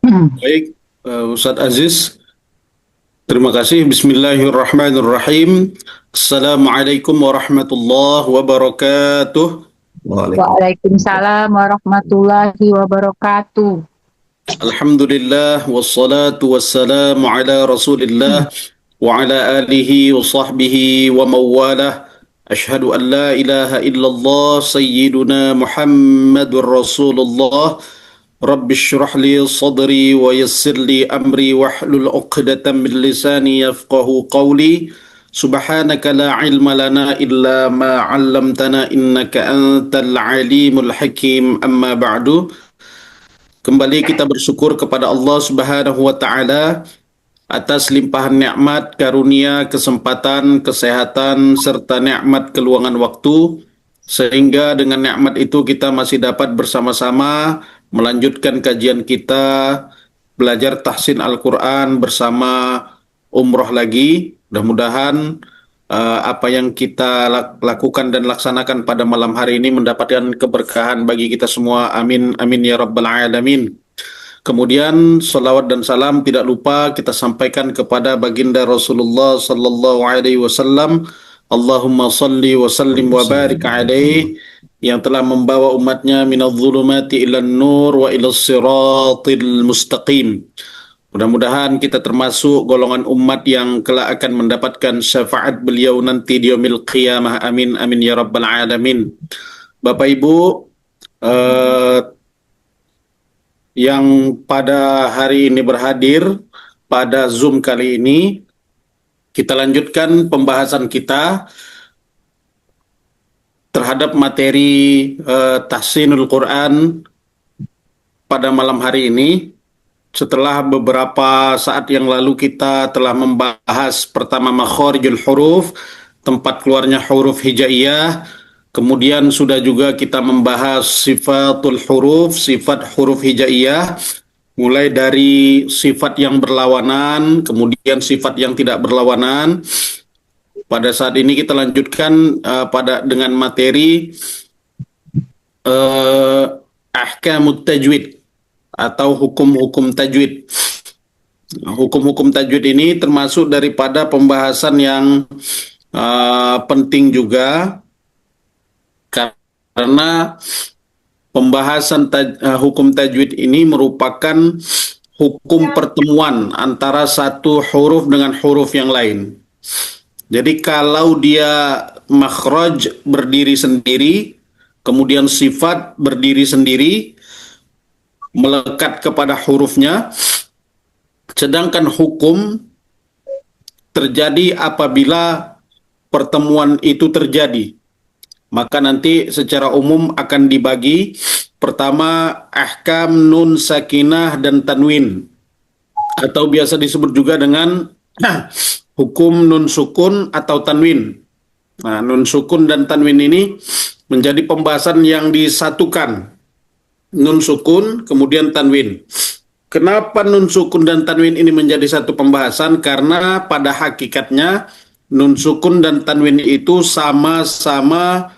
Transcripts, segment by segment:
Baik, Ustadz Aziz, terima kasih. Bismillahirrahmanirrahim. Assalamualaikum warahmatullahi wabarakatuh. Waalaikumsalam. Waalaikumsalam warahmatullahi wabarakatuh. Alhamdulillah, wassalatu wassalamu ala rasulillah wa ala alihi wa sahbihi wa mawalah. Ashhadu an la ilaha illallah sayyiduna Muhammadur Rasulullah. Rabbi shrah li sadri wa yassir li amri wahlul 'uqdatam min lisani yafqahu qawli. Subhanaka la ilma lana illa ma 'allamtana innaka antal alimul hakim. Amma ba'du. Kembali kita bersyukur kepada Allah Subhanahu wa taala atas limpahan nikmat, karunia, kesempatan, kesehatan serta nikmat keluangan waktu, sehingga dengan nikmat itu kita masih dapat bersama-sama melanjutkan kajian kita, belajar tahsin Al-Quran bersama umroh lagi. Mudah-mudahan apa yang kita lakukan dan laksanakan pada malam hari ini mendapatkan keberkahan bagi kita semua. Amin, amin ya rabbal alamin. Kemudian salawat dan salam tidak lupa kita sampaikan kepada baginda Rasulullah sallallahu alaihi wasallam. Allahumma salli wa sallim wa barik alaihi, yang telah membawa umatnya minadh dhulumati ilan nur wa ilas siratil mustaqim. Mudah-mudahan kita termasuk golongan umat yang kelak akan mendapatkan syafaat beliau nanti di yaumil qiyamah. Amin, amin ya rabbal alamin. Bapak Ibu, yang pada hari ini berhadir pada Zoom kali ini, kita lanjutkan pembahasan kita terhadap materi tahsinul Quran pada malam hari ini. Setelah beberapa saat yang lalu kita telah membahas pertama makharijul huruf, tempat keluarnya huruf hijaiyah. Kemudian sudah juga kita membahas sifatul huruf, sifat huruf hijaiyah, mulai dari sifat yang berlawanan, kemudian sifat yang tidak berlawanan. Pada saat ini kita lanjutkan dengan materi ahkamut tajwid atau hukum-hukum tajwid. Hukum-hukum tajwid ini termasuk daripada pembahasan yang penting juga, karena pembahasan hukum tajwid ini merupakan hukum pertemuan antara satu huruf dengan huruf yang lain. Jadi kalau dia makhraj berdiri sendiri, kemudian sifat berdiri sendiri, melekat kepada hurufnya, sedangkan hukum terjadi apabila pertemuan itu terjadi. Maka nanti secara umum akan dibagi, pertama ahkam nun sakinah dan tanwin, atau biasa disebut juga dengan hukum nun sukun atau tanwin. Nah, nun sukun dan tanwin ini menjadi pembahasan yang disatukan. Nun sukun, kemudian tanwin. Kenapa nun sukun dan tanwin ini menjadi satu pembahasan? Karena pada hakikatnya nun sukun dan tanwin itu sama-sama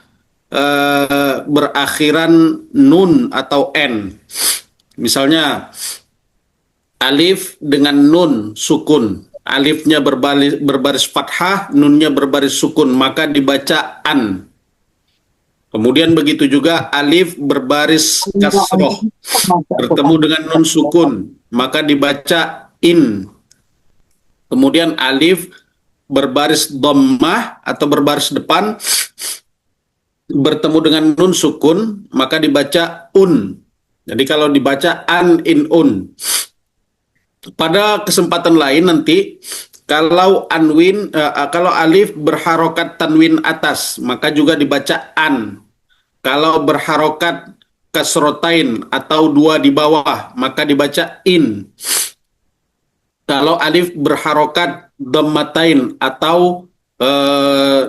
berakhiran nun atau n. Misalnya alif dengan nun sukun, alifnya berbaris fathah, nunnya berbaris sukun, maka dibaca an. Kemudian begitu juga alif berbaris kasroh bertemu dengan nun sukun, maka dibaca in. Kemudian alif berbaris dhammah atau berbaris depan bertemu dengan nun sukun, maka dibaca un. Jadi kalau dibaca an, in, un. Pada kesempatan lain nanti, kalau kalau alif berharokat tanwin atas, maka juga dibaca an. Kalau berharokat kasrotain atau dua di bawah, maka dibaca in. Kalau alif berharokat dhammatain atau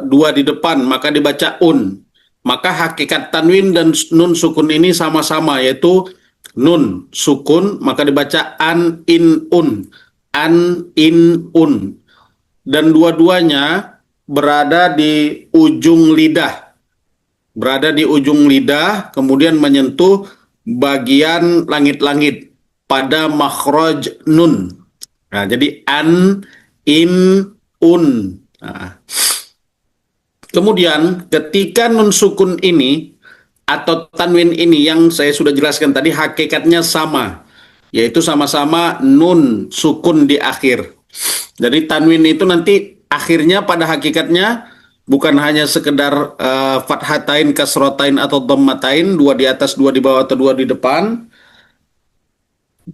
dua di depan, maka dibaca un. Maka hakikat tanwin dan nun sukun ini sama-sama, yaitu nun sukun, maka dibaca an, in, un. An, in, un. Dan dua-duanya berada di ujung lidah. Berada di ujung lidah, kemudian menyentuh bagian langit-langit. pada makhraj nun. Nah, jadi an, in, un. Nah, kemudian ketika nun sukun ini atau tanwin ini yang saya sudah jelaskan tadi hakikatnya sama, yaitu sama-sama nun sukun di akhir. Jadi tanwin itu nanti akhirnya pada hakikatnya bukan hanya sekedar fathatain, kasrotain atau dhammatain, dua di atas, dua di bawah atau dua di depan,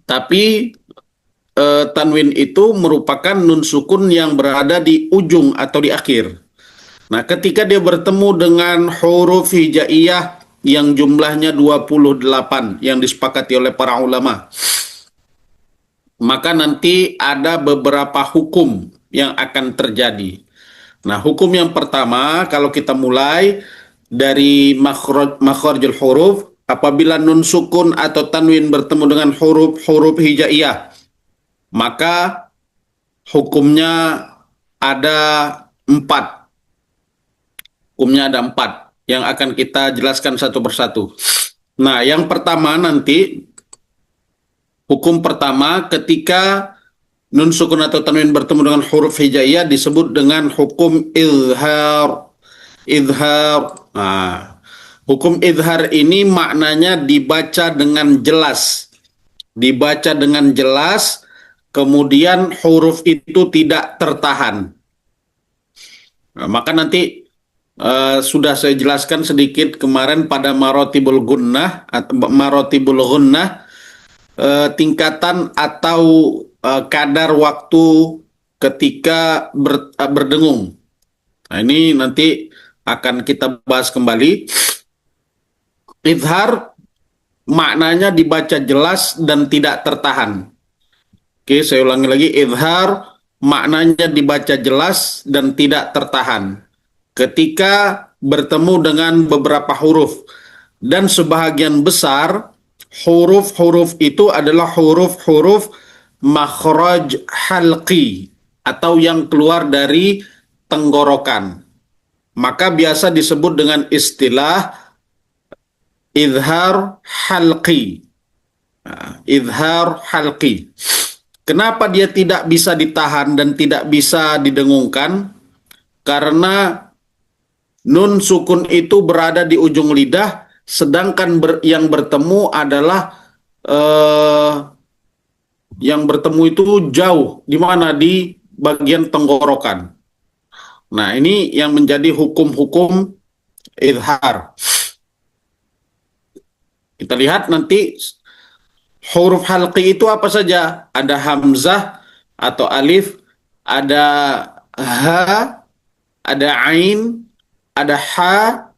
tapi tanwin itu merupakan nun sukun yang berada di ujung atau di akhir. Nah, ketika dia bertemu dengan huruf hijaiyah yang jumlahnya 28 yang disepakati oleh para ulama, maka nanti ada beberapa hukum yang akan terjadi. Nah, hukum yang pertama, kalau kita mulai dari makhrajul huruf, apabila nun sukun atau tanwin bertemu dengan huruf-huruf hijaiyah, maka hukumnya ada empat. Hukumnya ada empat yang akan kita jelaskan satu persatu. Nah, yang pertama nanti, hukum pertama ketika nun sukun atau tanwin bertemu dengan huruf hijaiyah disebut dengan hukum izhar. Izhar. Nah, hukum izhar ini maknanya dibaca dengan jelas. Dibaca dengan jelas, kemudian huruf itu tidak tertahan. Nah, maka nanti sudah saya jelaskan sedikit kemarin pada marotibul gunnah atau marotibul gunnah, tingkatan atau kadar waktu ketika berdengung. Nah, ini nanti akan kita bahas kembali. Izhar maknanya dibaca jelas dan tidak tertahan. Oke, saya ulangi lagi. Izhar maknanya dibaca jelas dan tidak tertahan ketika bertemu dengan beberapa huruf. Dan sebahagian besar huruf-huruf itu adalah huruf-huruf makhraj halqi atau yang keluar dari tenggorokan. Maka biasa disebut dengan istilah izhar halqi. Nah, izhar halqi. Kenapa dia tidak bisa ditahan dan tidak bisa didengungkan? Karena nun sukun itu berada di ujung lidah, sedangkan yang bertemu adalah yang bertemu itu jauh, di mana di bagian tenggorokan. Nah, ini yang menjadi hukum-hukum izhar. Kita lihat nanti huruf halqi itu apa saja? Ada hamzah atau alif, ada ha, ada ain, ada ha,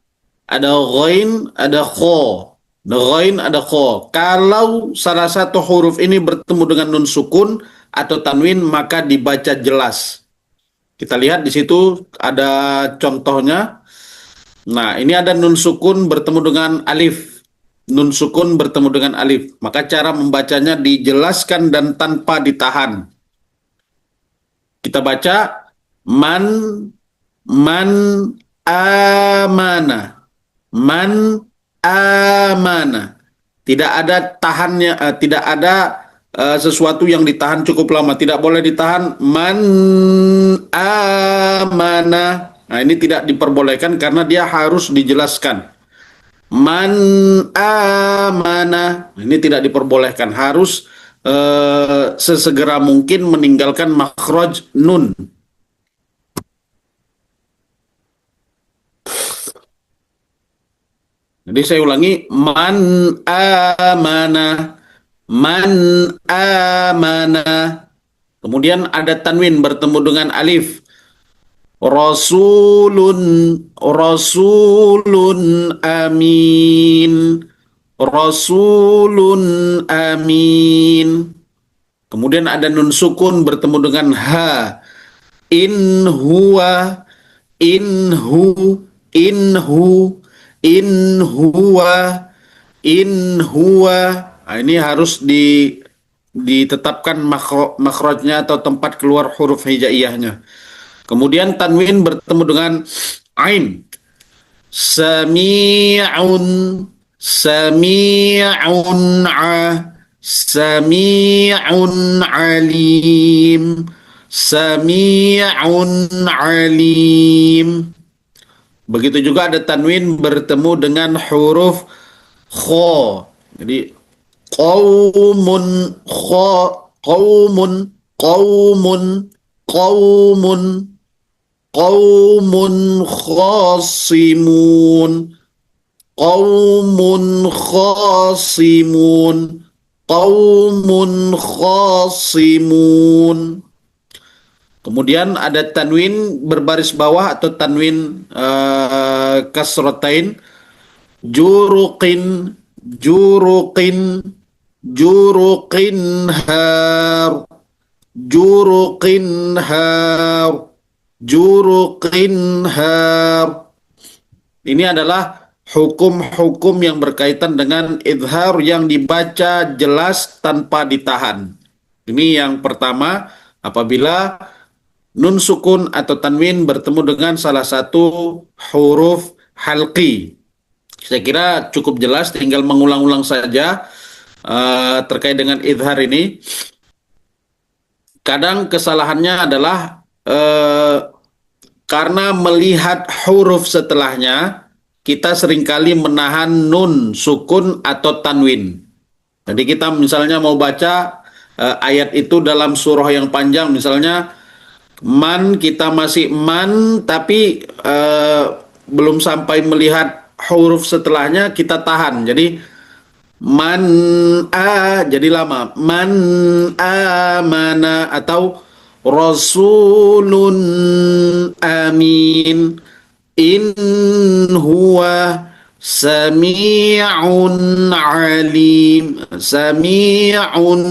ada ghain, ada kho. Ada ghain, ada kho. Kalau salah satu huruf ini bertemu dengan nun sukun atau tanwin, maka dibaca jelas. Kita lihat di situ ada contohnya. Nah, ini ada nun sukun bertemu dengan alif. Nun sukun bertemu dengan alif. Maka cara membacanya dijelaskan dan tanpa ditahan. Kita baca man amana. Man amana. Tidak ada tahannya, tidak ada sesuatu yang ditahan cukup lama. Tidak boleh ditahan man amana. Nah, ini tidak diperbolehkan karena dia harus dijelaskan. Man amana. Ini tidak diperbolehkan. Harus sesegera mungkin meninggalkan makhraj nun. Jadi saya ulangi, man amana, man amana. Kemudian ada tanwin bertemu dengan alif. Rasulun, rasulun amin, rasulun amin. Kemudian ada nun sukun bertemu dengan ha. In huwa, inhu, inhu, in huwa, in huwa. Nah, ini harus ditetapkan makhrajnya atau tempat keluar huruf hijaiyahnya. Kemudian tanwin bertemu dengan ain. Sami'un, sami'un a, Sami'un alim. Sami'un alim. Begitu juga ada tanwin bertemu dengan huruf kha. Jadi qaumun kha, qaumun, qaumun, qaumun, qaumun khasimun, qaumun khasimun, qaumun khasimun. Kemudian ada tanwin berbaris bawah atau tanwin kasratain, juruqin, juruqin, juruqin har, juruqin har, juruqin har. Ini adalah hukum-hukum yang berkaitan dengan idhar yang dibaca jelas tanpa ditahan. Ini yang pertama, apabila nun sukun atau tanwin bertemu dengan salah satu huruf halqi. Saya kira cukup jelas, tinggal mengulang-ulang saja terkait dengan idhar ini. Kadang kesalahannya adalah karena melihat huruf setelahnya, kita seringkali menahan nun sukun atau tanwin. Jadi kita misalnya mau baca ayat itu dalam surah yang panjang, misalnya man, kita masih man, tapi belum sampai melihat huruf setelahnya, kita tahan. Jadi man jadi lama. Man amana atau rasulun amin. In huwa sami'un alim. Sami'un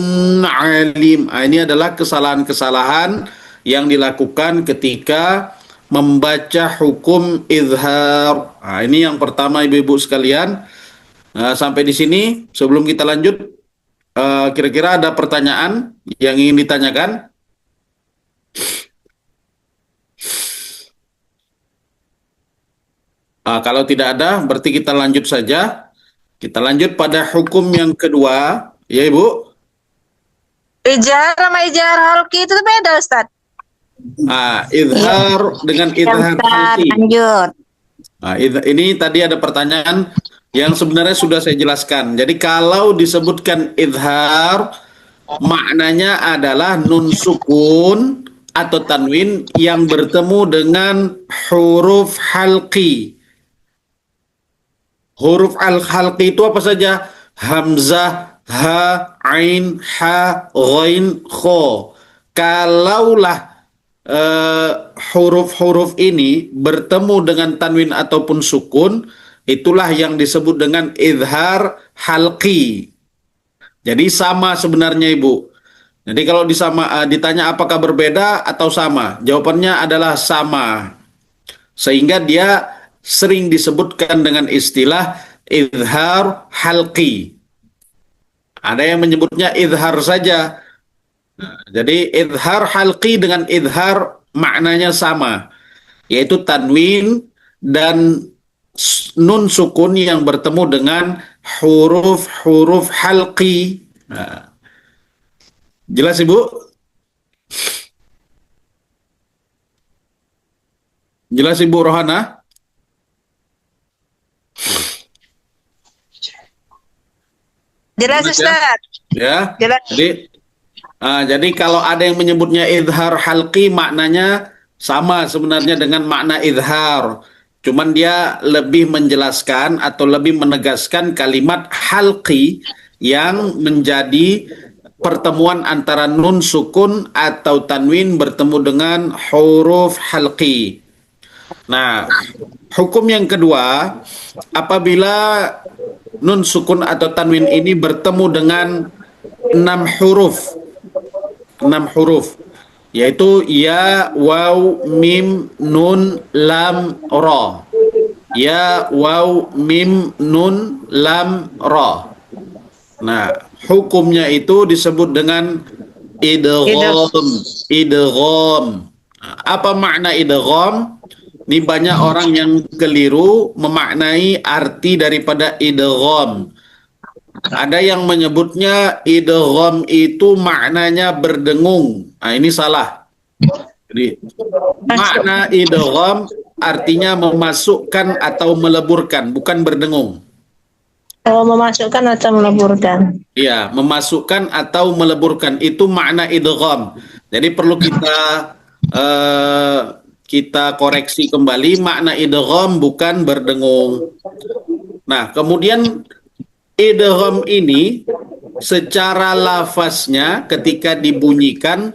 alim. Ini adalah kesalahan-kesalahan yang dilakukan ketika membaca hukum izhar. Ini yang pertama, ibu-ibu sekalian. Sampai di sini, sebelum kita lanjut, kira-kira ada pertanyaan yang ingin ditanyakan? Kalau tidak ada, berarti kita lanjut saja. Kita lanjut pada hukum yang kedua, ya Ibu. Ijar sama ijar halki itu beda, Ustaz. Izhar dengan izhar halqi. Lanjut. Ini tadi ada pertanyaan yang sebenarnya sudah saya jelaskan. Jadi kalau disebutkan izhar, maknanya adalah nun sukun atau tanwin yang bertemu dengan huruf halqi. Huruf halqi itu apa saja? Hamzah, ha, ain, ha, ghain, kho. Kalaulah huruf-huruf ini bertemu dengan tanwin ataupun sukun, itulah yang disebut dengan izhar halqi. Jadi sama sebenarnya Ibu. Jadi kalau ditanya apakah berbeda atau sama, jawabannya adalah sama. Sehingga dia sering disebutkan dengan istilah izhar halqi. Ada yang menyebutnya izhar saja. Jadi izhar halqi dengan izhar maknanya sama, yaitu tanwin dan nun sukun yang bertemu dengan huruf-huruf halqi. Jelas Ibu? Jelas Ibu Rohana? Jelas, Ustaz. Ya. Jelas. Jadi kalau ada yang menyebutnya izhar halqi, maknanya sama sebenarnya dengan makna izhar. Cuman dia lebih menjelaskan atau lebih menegaskan kalimat halqi yang menjadi pertemuan antara nun sukun atau tanwin bertemu dengan huruf halqi. Nah, hukum yang kedua, apabila nun sukun atau tanwin ini bertemu dengan 6 huruf, yaitu ya, waw, mim, nun, lam, ra. Ya, waw, mim, nun, lam, ra. Nah, hukumnya itu disebut dengan idgham. Idgham. Apa makna idgham? Ini banyak orang yang keliru memaknai arti daripada idgham. Ada yang menyebutnya idgham itu maknanya berdengung. Nah, ini salah. Jadi makna idgham artinya memasukkan atau meleburkan, bukan berdengung. Kalau memasukkan atau meleburkan. Iya, memasukkan atau meleburkan itu makna idgham. Jadi perlu eh, kita koreksi kembali, makna idgham bukan berdengung. Nah, kemudian idgham ini secara lafaznya ketika dibunyikan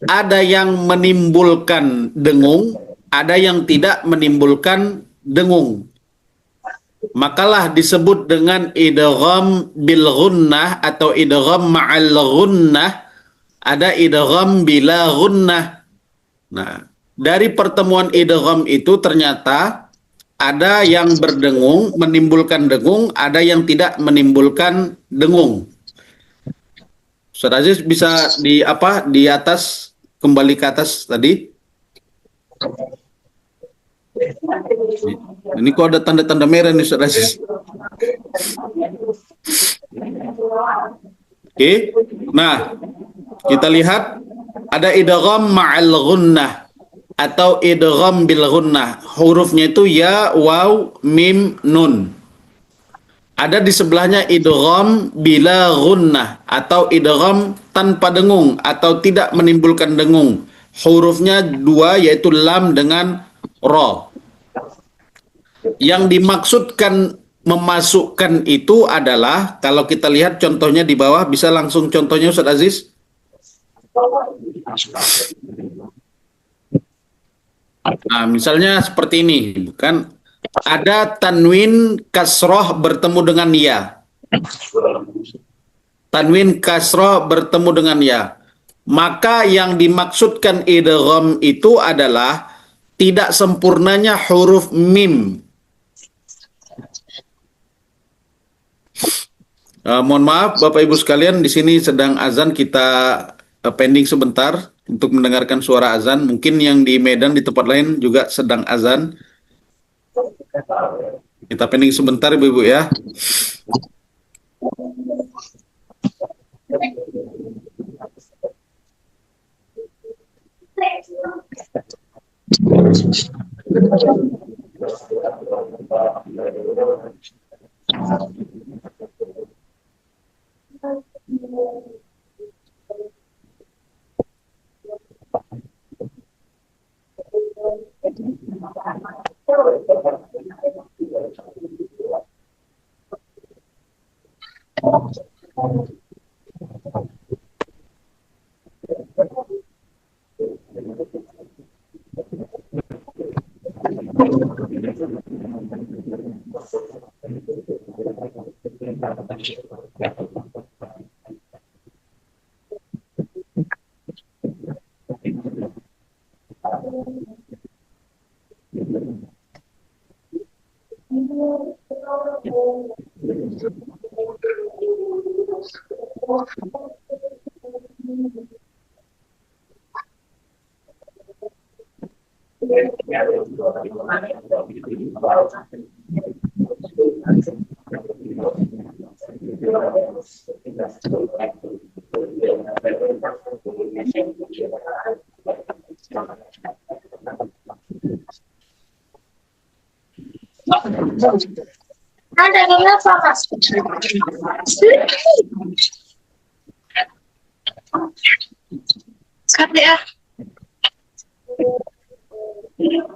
ada yang menimbulkan dengung, ada yang tidak menimbulkan dengung. Makalah disebut dengan idgham bil ghunnah atau idgham ma'al ghunnah, ada idgham bila ghunnah. Nah, dari pertemuan idgham itu ternyata ada yang berdengung, menimbulkan dengung, ada yang tidak menimbulkan dengung. Ustaz Aziz bisa di atas, kembali ke atas tadi. Ini kok ada tanda-tanda merah nih Ustaz Aziz. Oke. Nah, kita lihat ada idgham ma'al ghunnah atau idgham bil ghunnah. Hurufnya itu ya, waw, mim, nun. Ada di sebelahnya idgham bila ghunnah atau idgham tanpa dengung atau tidak menimbulkan dengung. Hurufnya dua yaitu lam dengan ra. Yang dimaksudkan memasukkan itu adalah kalau kita lihat contohnya di bawah, bisa langsung contohnya Ustaz Aziz. Nah, misalnya seperti ini, kan ada tanwin kasroh bertemu dengan ya. Tanwin kasroh bertemu dengan ya. Maka yang dimaksudkan idgham itu adalah tidak sempurnanya huruf mim. Mohon maaf Bapak Ibu sekalian, di sini sedang azan, kita pending sebentar untuk mendengarkan suara azan. Mungkin yang di Medan di tempat lain juga sedang azan. Kita pending sebentar Ibu-ibu ya. Ada berapa mas? Cut ya. Ya.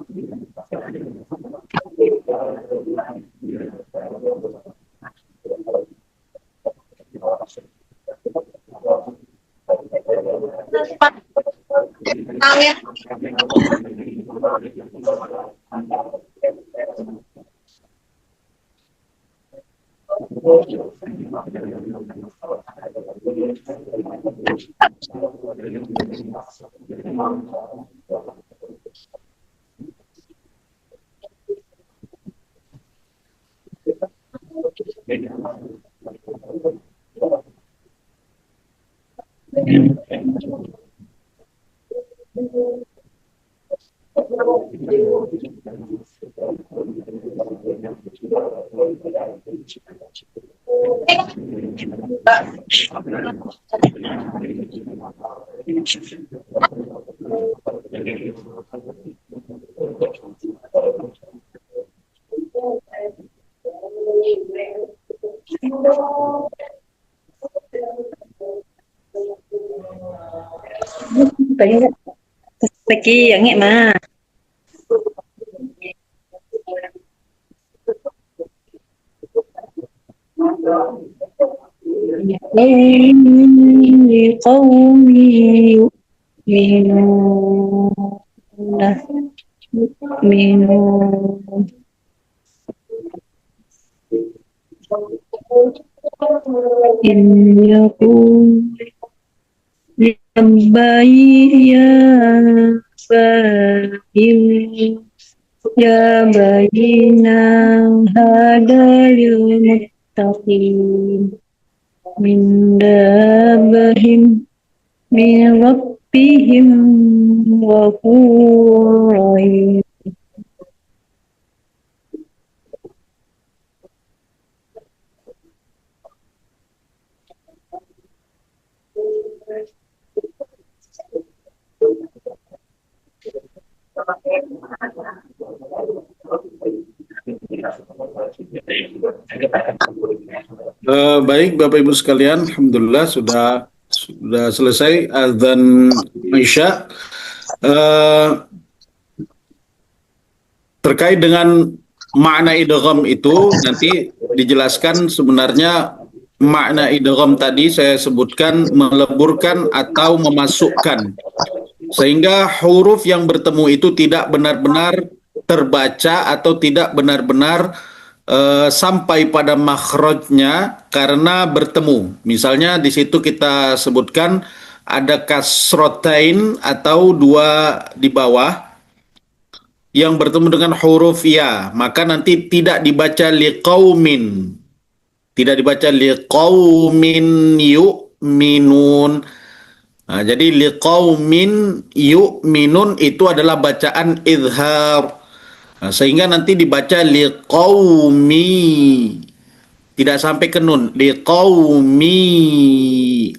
Lagi yang ini mah. لقوم يؤمنون إن يقول يا بينا هذا للمتقين من دابهم من ربهم غفور رحيم. Baik Bapak Ibu sekalian, alhamdulillah sudah selesai azan Isya. Terkait dengan makna idgham itu nanti dijelaskan sebenarnya makna idgham tadi saya sebutkan meleburkan atau memasukkan sehingga huruf yang bertemu itu tidak benar-benar terbaca atau tidak benar-benar sampai pada makhrajnya karena bertemu. Misalnya di situ kita sebutkan ada kasrotain atau dua di bawah yang bertemu dengan huruf ya, maka nanti tidak dibaca liqaumin. Tidak dibaca liqaumin yu'minun. Nah, jadi liqaumin yu'minun itu adalah bacaan izhar. Nah, sehingga nanti dibaca liqaumi. Tidak sampai ke nun. Liqaumi.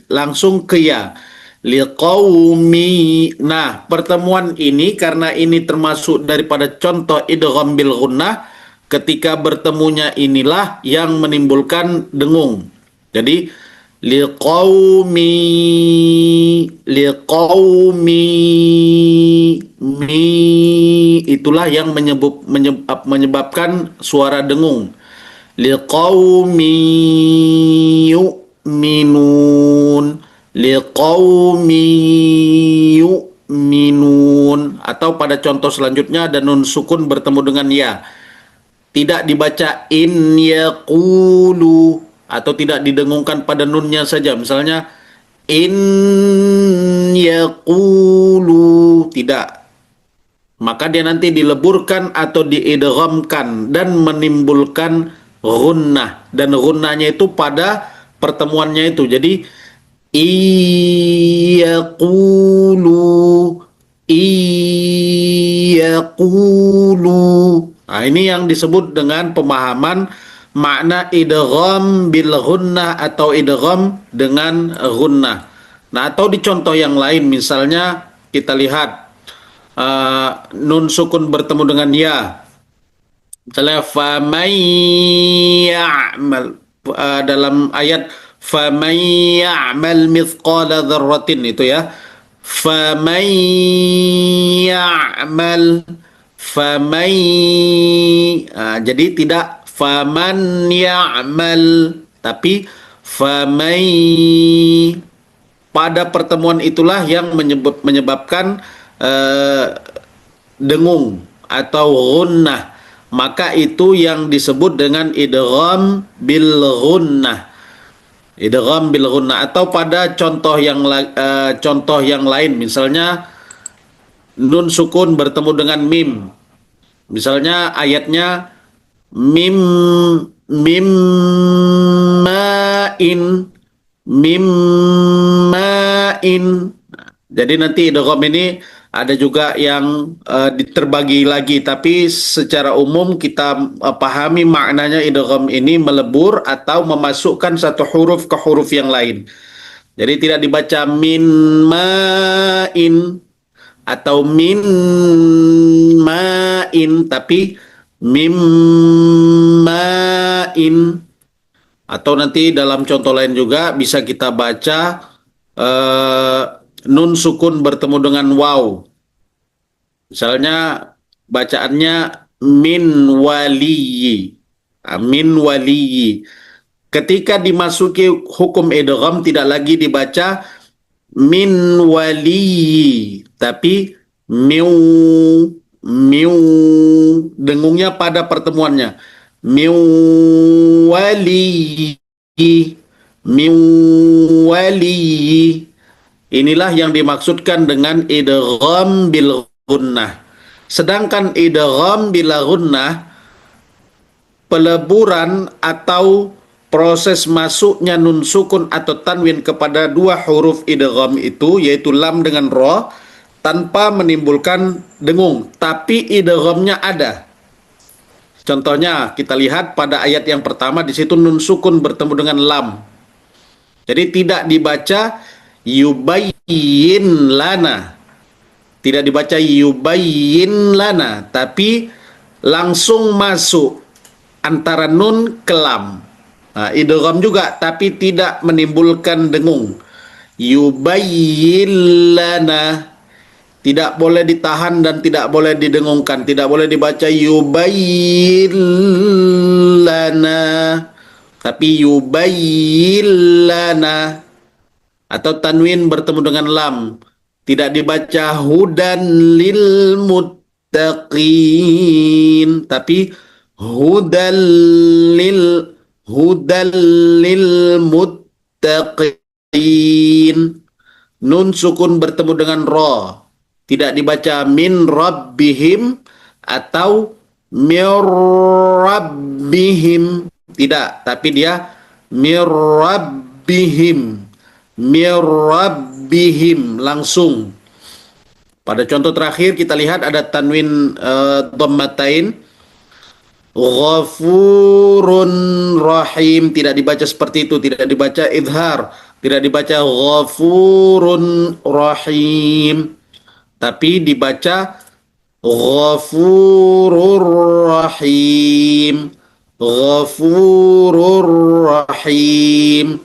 Langsung ke ya. Liqaumi. Nah, pertemuan ini karena ini termasuk daripada contoh idgham bil gunnah, ketika bertemunya inilah yang menimbulkan dengung. Jadi liqaumi mi itulah yang menyebabkan suara dengung. Liqaumi yu'minun liqaumi yu'minun. Atau pada contoh selanjutnya ada nun sukun bertemu dengan ya, tidak dibaca in yaqulu atau tidak didengungkan pada nunnya saja. Misalnya in yaqulu, tidak, maka dia nanti dileburkan atau diidghamkan dan menimbulkan gunnah, dan gunnahnya itu pada pertemuannya itu. Jadi iyaqulu. Nah, ini yang disebut dengan pemahaman makna idgham bil gunnah atau idgham dengan gunnah. Nah, atau di contoh yang lain misalnya kita lihat nun sukun bertemu dengan ya. Misalnya faman ya'mal, dalam ayat faman ya'mal mithqala dzarratin itu ya. Faman ya'mal jadi tidak faman ya'mal tapi faman. Pada pertemuan itulah yang menyebabkan dengung atau gunnah, maka itu yang disebut dengan idgham bil gunnah. Idgham bil gunnah. Atau pada contoh yang lain misalnya nun sukun bertemu dengan mim. Misalnya ayatnya mim ma'in. Jadi nanti idgham ini ada juga yang terbagi lagi, tapi secara umum kita pahami maknanya idgham ini melebur atau memasukkan satu huruf ke huruf yang lain. Jadi tidak dibaca min ma'in atau min ma'in, tapi mim ma'in. Atau nanti dalam contoh lain juga bisa kita baca eh, nun sukun bertemu dengan waw. Misalnya bacaannya min waliyi. Min waliyi. Ketika dimasuki hukum idgham tidak lagi dibaca min waliyi, tapi miu miu, dengungnya pada pertemuannya. Miu waliyi, miu waliyi. Inilah yang dimaksudkan dengan idgham bil gunnah. Sedangkan idgham bil gunnah, peleburan atau proses masuknya nun sukun atau tanwin kepada dua huruf idgham itu, yaitu lam dengan ra, tanpa menimbulkan dengung, tapi idghamnya ada. Contohnya kita lihat pada ayat yang pertama, di situ nun sukun bertemu dengan lam. Jadi tidak dibaca yubayyin lana, tidak dibaca yubayyin lana, tapi langsung masuk antara nun ke lam. Nah, idgham juga tapi tidak menimbulkan dengung. Yubayyin lana, tidak boleh ditahan dan tidak boleh didengungkan, tidak boleh dibaca yubayyin lana, tapi yubayyin lana. Atau tanwin bertemu dengan lam, tidak dibaca hudan lil muttaqin, tapi hudan lil muttaqin. Nun sukun bertemu dengan ra, tidak dibaca min rabbihim atau mir rabbihim, tidak, tapi dia mir rabbihim, mir rabbihim, langsung. Pada contoh terakhir kita lihat ada tanwin dhammatain, ghafurun rahim, tidak dibaca seperti itu, tidak dibaca idhar, tidak dibaca ghafurun rahim, tapi dibaca ghafurur rahim, ghafurur rahim.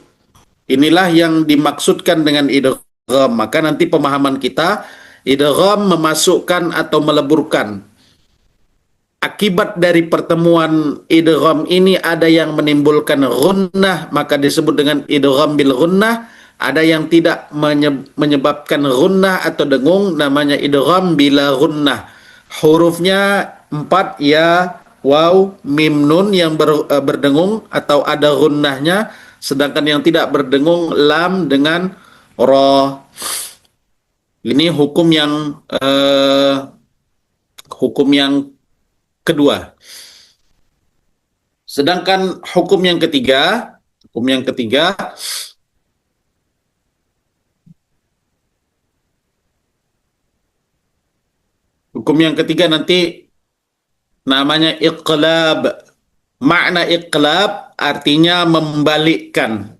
Inilah yang dimaksudkan dengan idgham. Maka nanti pemahaman kita, idgham memasukkan atau meleburkan. Akibat dari pertemuan idgham ini ada yang menimbulkan gunnah, maka disebut dengan idgham bil gunnah. Ada yang tidak menyebabkan gunnah atau dengung, namanya idgham bila gunnah. Hurufnya 4, ya, waw, mim, nun yang berdengung atau ada gunnahnya, sedangkan yang tidak berdengung lam dengan ra. Ini hukum yang kedua. Sedangkan hukum yang ketiga nanti namanya iqlab. Makna iqlab artinya membalikkan.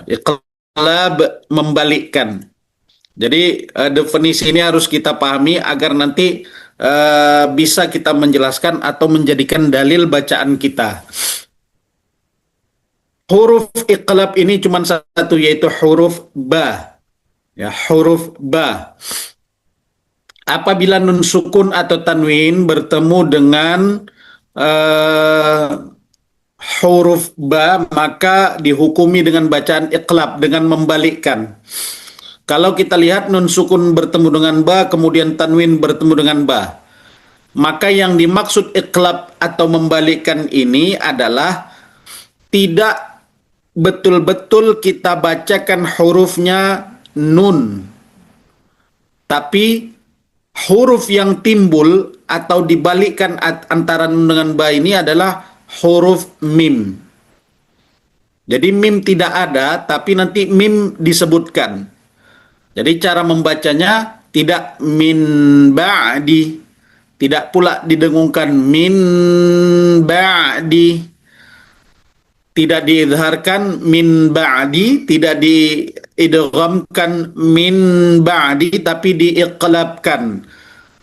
Iqlab, membalikkan. Jadi definisi ini harus kita pahami agar nanti bisa kita menjelaskan atau menjadikan dalil bacaan kita. Huruf iqlab ini cuma satu, yaitu huruf ba. Ya, huruf ba. Apabila nun sukun atau tanwin bertemu dengan huruf ba, maka dihukumi dengan bacaan iqlab, dengan membalikkan. Kalau kita lihat nun sukun bertemu dengan ba, kemudian tanwin bertemu dengan ba, maka yang dimaksud iqlab atau membalikkan ini adalah tidak betul-betul kita bacakan hurufnya nun, tapi huruf yang timbul atau dibalikkan antara nun dengan ba ini adalah huruf mim. Jadi mim tidak ada, tapi nanti mim disebutkan. Jadi cara membacanya tidak min ba'di, tidak pula didengungkan min ba'di, tidak diidharkan min ba'di, tidak diidghamkan min ba'di, tapi diiqlabkan,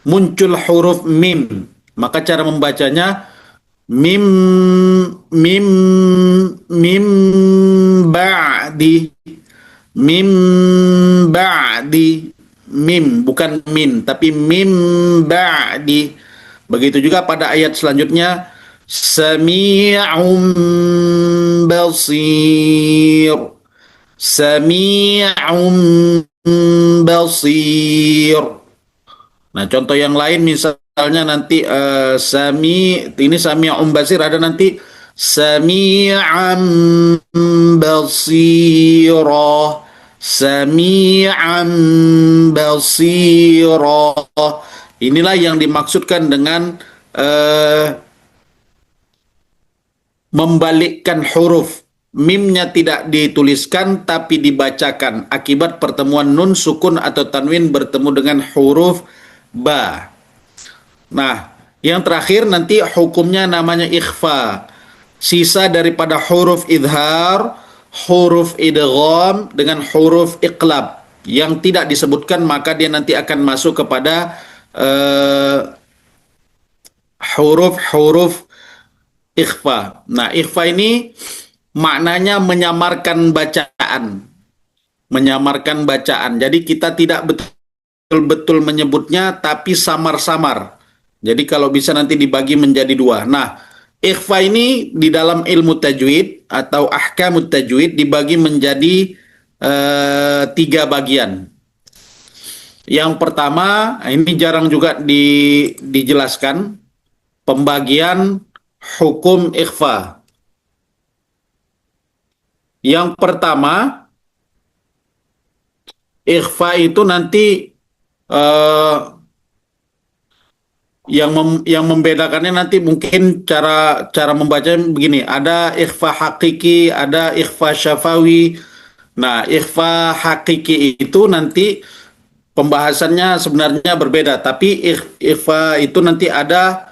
muncul huruf mim. Maka cara membacanya mim mim mim ba'di, mim ba'di, mim bukan min tapi mim ba'di. Begitu juga pada ayat selanjutnya, sami'un basir, sami'un basir. Nah, contoh yang lain misalnya nanti ini sami'un basir, ada nanti sami'an basira, sami'an basira. Inilah yang dimaksudkan dengan membalikkan huruf. Mimnya tidak dituliskan tapi dibacakan akibat pertemuan nun sukun atau tanwin bertemu dengan huruf ba. Nah, yang terakhir nanti hukumnya namanya ikhfa. Sisa daripada huruf idhar, huruf idgham dengan huruf iqlab yang tidak disebutkan, maka dia nanti akan masuk kepada huruf-huruf ikhfa. Nah, ikhfa ini maknanya menyamarkan bacaan. Menyamarkan bacaan. Jadi kita tidak betul-betul menyebutnya, tapi samar-samar. Jadi kalau bisa nanti dibagi menjadi dua. Nah, ikhfa ini di dalam ilmu tajwid atau ahkamut tajwid dibagi menjadi 3 bagian. Yang pertama, ini jarang juga dijelaskan, pembagian hukum ikhfa. Yang pertama, ikhfa itu nanti yang membedakannya nanti mungkin cara membacanya begini. Ada ikhfa hakiki, ada ikhfa syafawi. Nah, ikhfa hakiki itu nanti pembahasannya sebenarnya berbeda, tapi ikhfa itu nanti ada,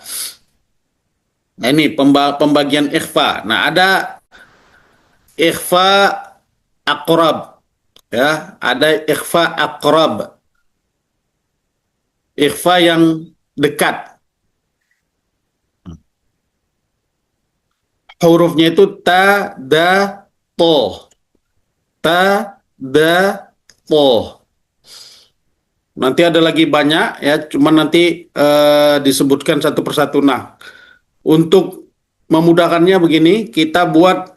nah ini pembagian ikhfa. Nah, ada ikhfa aqrab, ya, ada ikhfa aqrab, ikhfa yang dekat. Hurufnya itu ta, da, to, ta, da, to. Nanti ada lagi banyak ya, cuman nanti disebutkan satu persatu. Nah, untuk memudahkannya begini, kita buat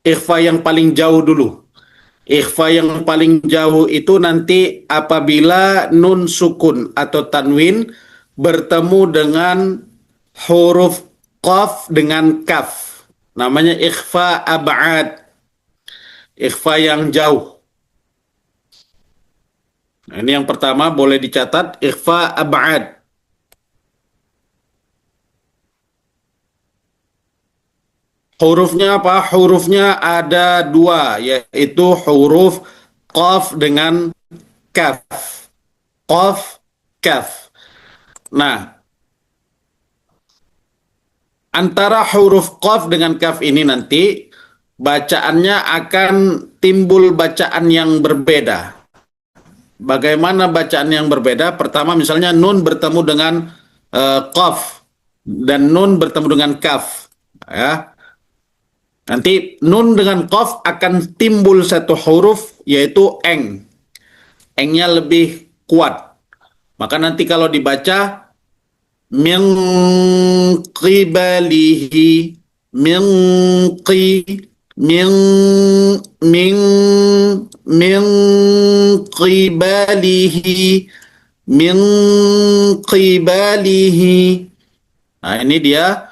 ikhfa yang paling jauh dulu. Ikhfa yang paling jauh itu nanti apabila nun sukun atau tanwin bertemu dengan huruf qaf dengan kaf. Namanya ikhfa ab'ad. Ikhfa yang jauh. Nah, ini yang pertama boleh dicatat, ikhfa ab'ad. Hurufnya apa? Hurufnya ada 2, yaitu huruf qaf dengan kaf. Qaf, kaf. Nah, antara huruf qaf dengan kaf ini nanti bacaannya akan timbul bacaan yang berbeda. Bagaimana bacaan yang berbeda? Pertama misalnya nun bertemu dengan qaf dan nun bertemu dengan kaf, ya. Nanti nun dengan qaf akan timbul satu huruf yaitu eng. Engnya lebih kuat. Maka nanti kalau dibaca min qibalihi, min qi, min min min qibalihi, min qibalihi. Nah, ini dia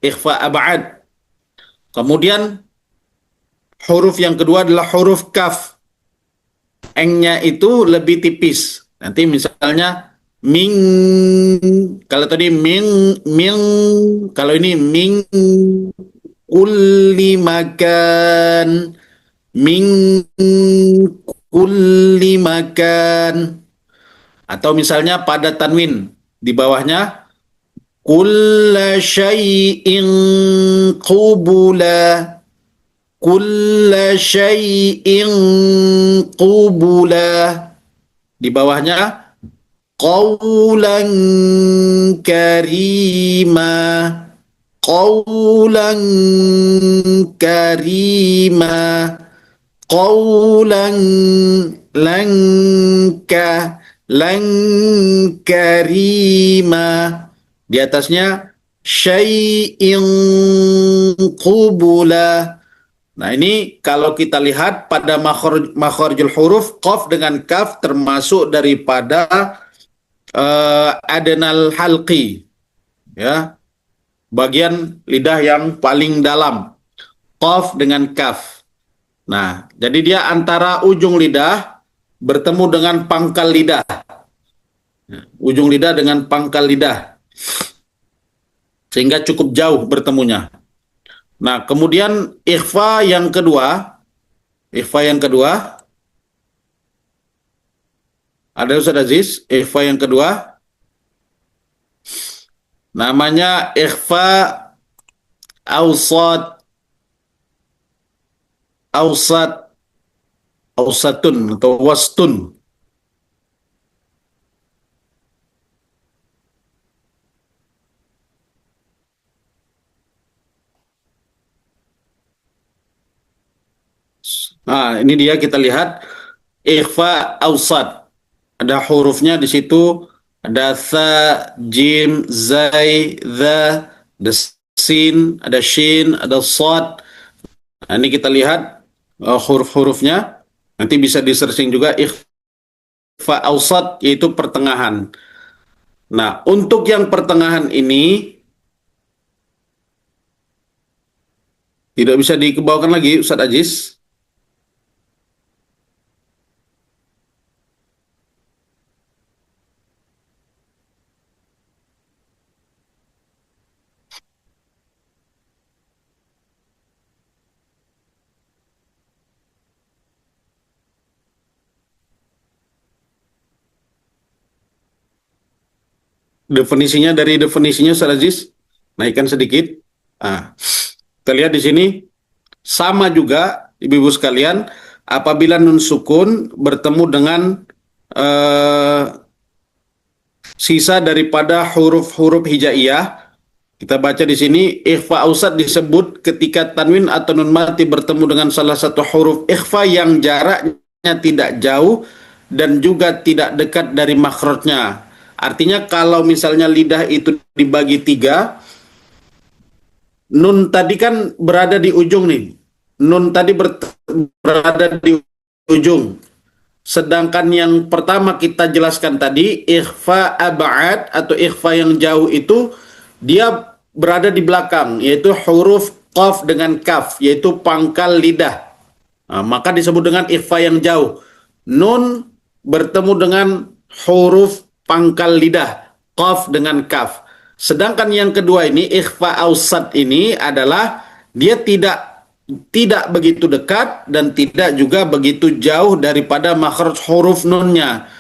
ikhfa ab'ad. Kemudian huruf yang kedua adalah huruf kaf. Engnya itu lebih tipis. Nanti misalnya ming, kalau tadi ming, kalau ini ming kulli makan, min kulli makan. Atau misalnya pada tanwin di bawahnya kulla syai'in qubula, kulla syai'in qubula. Di bawahnya qawlan karima, qawlan karima, qawlan langka, lang karima. Di atasnya syai'in qubula. Nah, ini kalau kita lihat pada makharijul huruf, qaf dengan kaf termasuk daripada adnal halqi, ya, bagian lidah yang paling dalam, qaf dengan kaf. Nah, jadi dia antara ujung lidah bertemu dengan pangkal lidah. Ujung lidah dengan pangkal lidah. Sehingga cukup jauh bertemunya. Nah, kemudian ikhfa yang kedua, ada Ustaz Aziz, ikhfa yang kedua namanya ikhfa awsat, awsatun atau wastun. Nah, ini dia, kita lihat ikhfa awsat. Ada hurufnya di situ, ada tha, jim, zai, dha, ada sin, ada shin, ada sad. Nah, ini kita lihat huruf-hurufnya. Nanti bisa di-searching juga ikhfa awsat, yaitu pertengahan. Nah, untuk yang pertengahan ini tidak bisa dikebawakan lagi, Ustaz Aziz. Definisinya, dari definisinya Ustaz Aziz, naikkan sedikit. Nah, kita lihat di sini sama juga, ibu-ibu sekalian, apabila nun sukun bertemu dengan sisa daripada huruf-huruf hijaiyah. Kita baca di sini ikhfa ausat disebut ketika tanwin atau nun mati bertemu dengan salah satu huruf ikhfa yang jaraknya tidak jauh dan juga tidak dekat dari makhrajnya. Artinya kalau misalnya lidah itu dibagi tiga, nun tadi kan berada di ujung nih. Nun tadi berada di ujung. Sedangkan yang pertama kita jelaskan tadi, ikhfa ab'ad atau ikhfa yang jauh itu, dia berada di belakang, yaitu huruf qaf dengan kaf, yaitu pangkal lidah. Nah, maka disebut dengan ikhfa yang jauh. Nun bertemu dengan huruf pangkal lidah, qaf dengan kaf. Sedangkan yang kedua ini, ikhfa ausat ini adalah dia tidak begitu dekat dan tidak juga begitu jauh daripada makhraj huruf nunnya.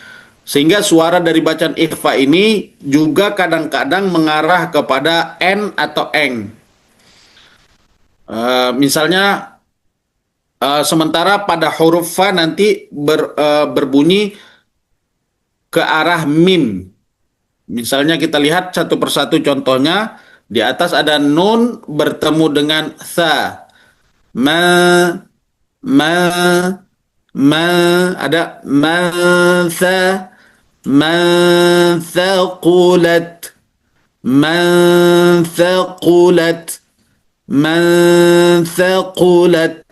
Sehingga suara dari bacaan ikhfa ini juga kadang-kadang mengarah kepada n atau eng. Misalnya sementara pada huruf fa nanti berbunyi ke arah mim. Misalnya kita lihat satu persatu contohnya. Di atas ada nun bertemu dengan tha. Ma, ma, ma, ada man thaqulat, man thaqulat, man thaqulat.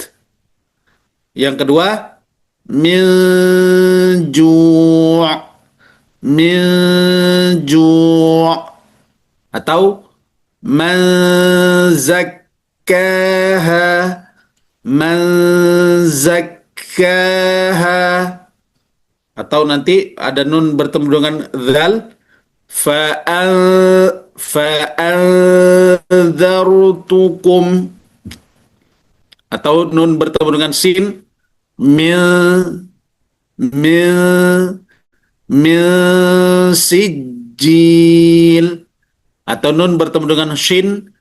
Yang kedua, min ju', min ju', atau man zakkaha, man zakkaha. Atau nanti ada nun bertemu dengan dzal, fa'anzartukum. Atau nun bertemu dengan sin, min min min sijil, atau nun bertemu dengan shin,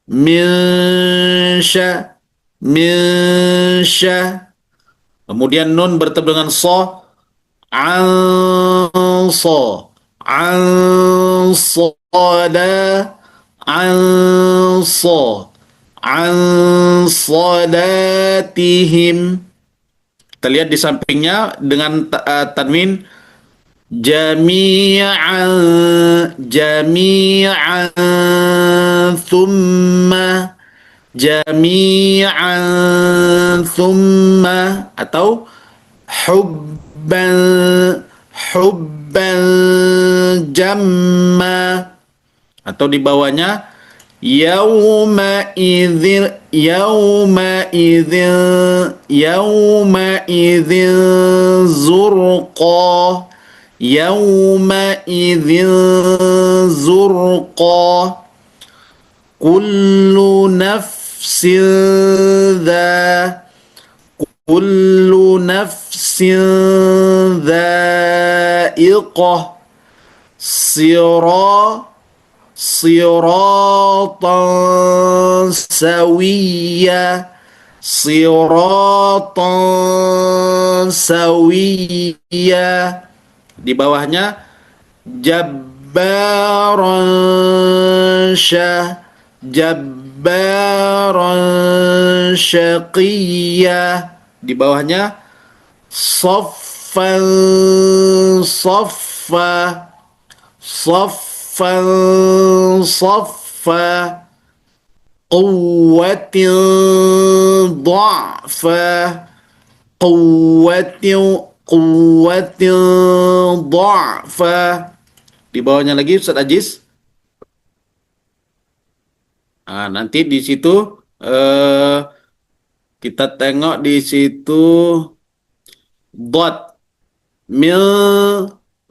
min min kemudian nun bertemu dengan so, anso, ansala, anso, ansolatihim. Kita lihat di sampingnya dengan tanwin jami'an, jami'an, thumma, jami'an, thumma, atau hubban, hubban jamma, atau di bawahnya yauma idzin, yauma idzin, yauma idzin zurqa, yauma idzin zurqa, kullu nafsin dha, kullu nafsin dha'iqah, siratan sawiyya, siratan sawiyya. Di bawahnya jabbaran jabbaran syaqiyya. Di bawahnya saffan saffa, saffan saffa, quwwatin dha'fa, quwwatin dha'fa. Di bawahnya lagi Ustaz Aziz. Nanti di situ kita tengok di situ dot mil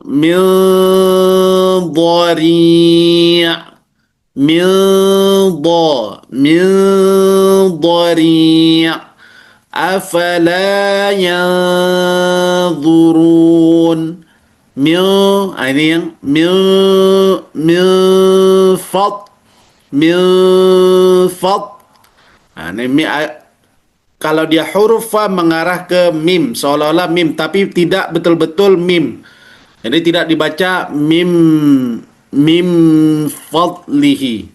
mil dhari', mil dhari', afala yanzurun, mil, ini yang mil fat, mil fat. Ini kalau dia huruf fa mengarah ke mim, seolah-olah mim, tapi tidak betul-betul mim. Jadi tidak dibaca mim, mim fadlihi.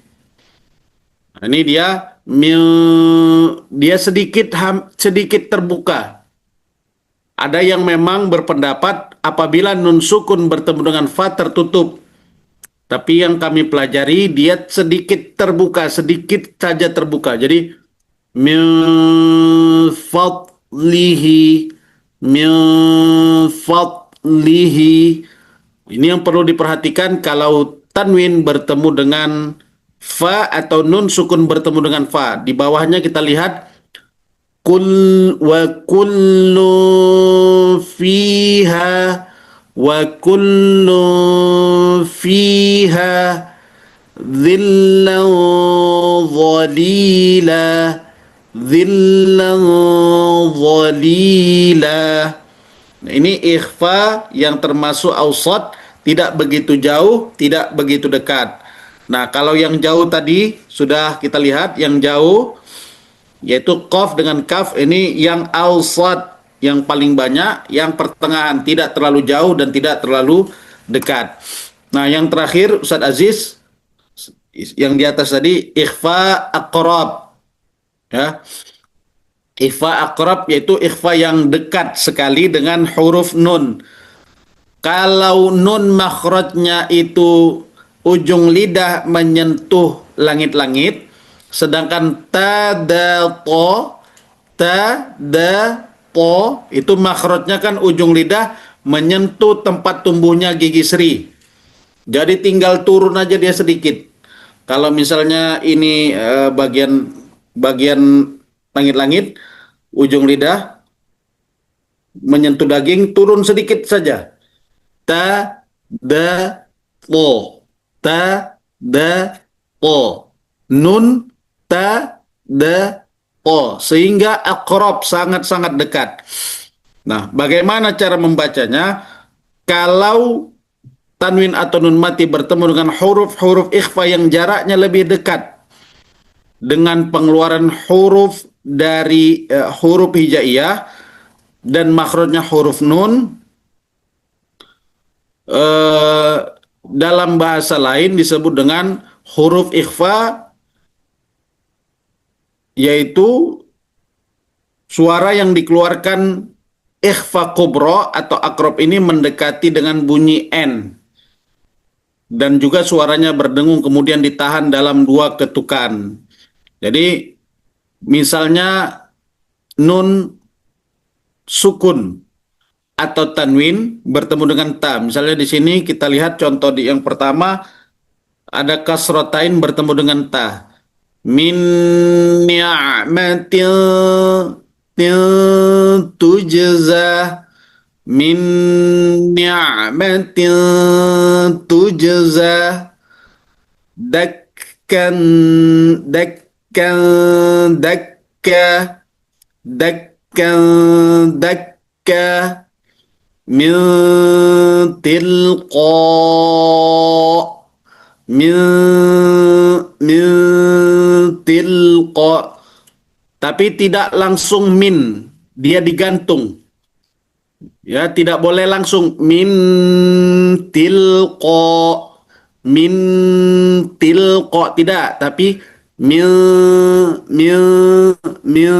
Ini dia mim, dia sedikit terbuka. Ada yang memang berpendapat apabila nun sukun bertemu dengan fa tertutup. Tapi yang kami pelajari dia sedikit terbuka, sedikit saja terbuka. Jadi min fadlihi, min fadlihi. Ini yang perlu diperhatikan kalau tanwin bertemu dengan fa atau nun sukun bertemu dengan fa. Di bawahnya kita lihat kul wa kullu fiha, wa kullu fiha dhillan dhalila, dhillan dhalila. Nah, ini ikhfa yang termasuk awsat, tidak begitu jauh, tidak begitu dekat. Nah, kalau yang jauh tadi sudah kita lihat, yang jauh yaitu qaf dengan kaf, ini yang awsat, yang paling banyak, yang pertengahan, tidak terlalu jauh dan tidak terlalu dekat. Nah, yang terakhir Ustaz Aziz, yang di atas tadi ikhfa aqrab. Ya. Ikhfa aqrab yaitu ikhfa yang dekat sekali dengan huruf nun. Kalau nun makhrajnya itu ujung lidah menyentuh langit-langit, sedangkan ta da to, ta da to itu makhrajnya kan ujung lidah menyentuh tempat tumbuhnya gigi seri. Jadi tinggal turun aja dia sedikit. Kalau misalnya ini bagian langit-langit, ujung lidah menyentuh daging, turun sedikit saja. Ta, da, po. Ta, da, po. Nun, ta, da, po. Sehingga akrab, sangat-sangat dekat. Nah, bagaimana cara membacanya? Kalau tanwin atau nun mati bertemu dengan huruf-huruf ikhfa yang jaraknya lebih dekat dengan pengeluaran huruf dari huruf hijaiyah dan makhrajnya huruf nun, dalam bahasa lain disebut dengan huruf ikhfa, yaitu suara yang dikeluarkan ikhfa kubra atau akrob ini mendekati dengan bunyi N. Dan juga suaranya berdengung kemudian ditahan dalam 2 ketukan. Jadi misalnya nun sukun atau tanwin bertemu dengan ta. Misalnya di sini kita lihat contoh di yang pertama ada kasrotain bertemu dengan ta. Min ni'matil tujza, min ni'matil tujza, dakkan dakkan dakka, dakkan dakka, min tilqa, min min tilqa, tapi tidak langsung min, dia digantung. Ya, tidak boleh langsung min tilqa, min tilqa, tidak, tapi min min min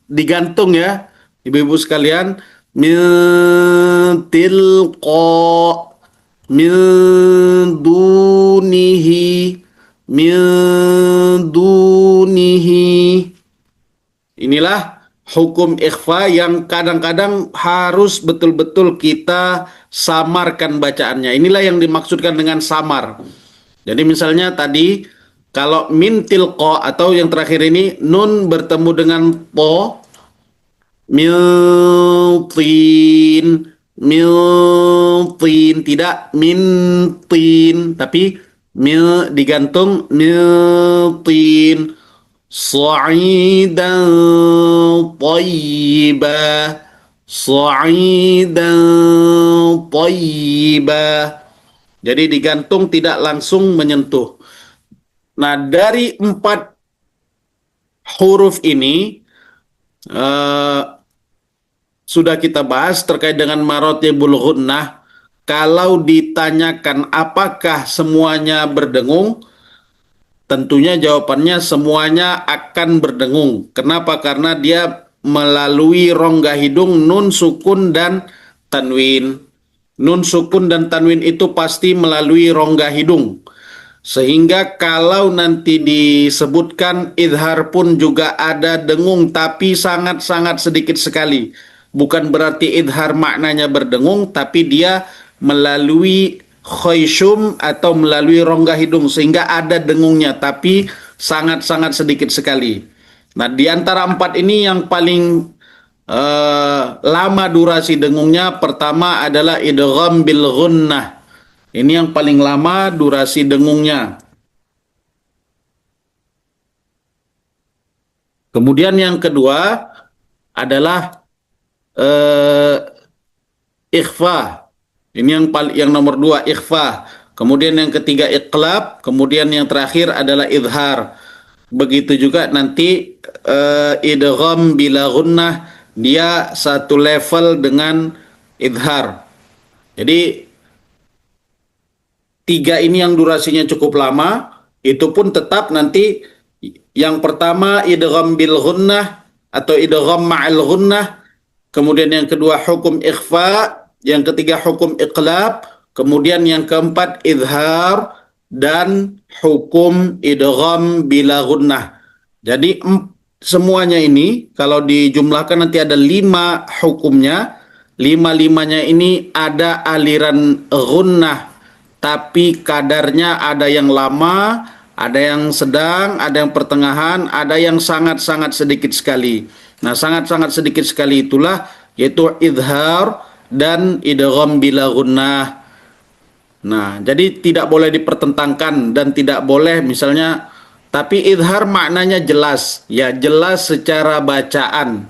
digantung ya, ibu-ibu sekalian, min tilqa, min dunihi, min dunihi. Inilah hukum ikhfa yang kadang-kadang harus betul-betul kita samarkan bacaannya. Inilah yang dimaksudkan dengan samar. Jadi misalnya tadi kalau min tilqa atau yang terakhir ini nun bertemu dengan po, min tin, tidak min tin, tapi min digantung min tin. Sa'idan tayyiba, sa'idan tayyiba. Jadi digantung, tidak langsung menyentuh. Nah, dari 4 huruf ini sudah kita bahas terkait dengan marotibul ghunnah. Kalau ditanyakan apakah semuanya berdengung, tentunya jawabannya semuanya akan berdengung. Kenapa? Karena dia melalui rongga hidung nun sukun dan tanwin. Nun sukun dan tanwin itu pasti melalui rongga hidung. Sehingga kalau nanti disebutkan idhar pun juga ada dengung, tapi sangat-sangat sedikit sekali. Bukan berarti idhar maknanya berdengung, tapi dia melalui khayshum atau melalui rongga hidung sehingga ada dengungnya, tapi sangat-sangat sedikit sekali. Nah, di antara 4 ini yang paling lama durasi dengungnya pertama adalah idgham bil ghunnah. Ini yang paling lama durasi dengungnya. Kemudian yang kedua adalah ikhfa. Ini yang nomor 2 ikhfa. Kemudian yang ketiga iqlab. Kemudian yang terakhir adalah idhar. Begitu juga nanti idgham bila ghunnah, dia satu level dengan idhar. Jadi 3 ini yang durasinya cukup lama. Itu pun tetap nanti yang pertama idgham bil ghunnah atau idgham ma'al ghunnah. Kemudian yang kedua hukum ikhfa. Yang ketiga hukum iqlab, kemudian yang keempat idhar, dan hukum idgham bila ghunnah. Jadi semuanya ini kalau dijumlahkan nanti ada 5 hukumnya. 5-5-nya ini ada aliran ghunnah, tapi kadarnya ada yang lama, ada yang sedang, ada yang pertengahan, ada yang sangat-sangat sedikit sekali. Nah, sangat-sangat sedikit sekali itulah yaitu idhar dan idgham bila ghunnah. Nah, jadi tidak boleh dipertentangkan dan tidak boleh misalnya, tapi idhar maknanya jelas, ya jelas secara bacaan.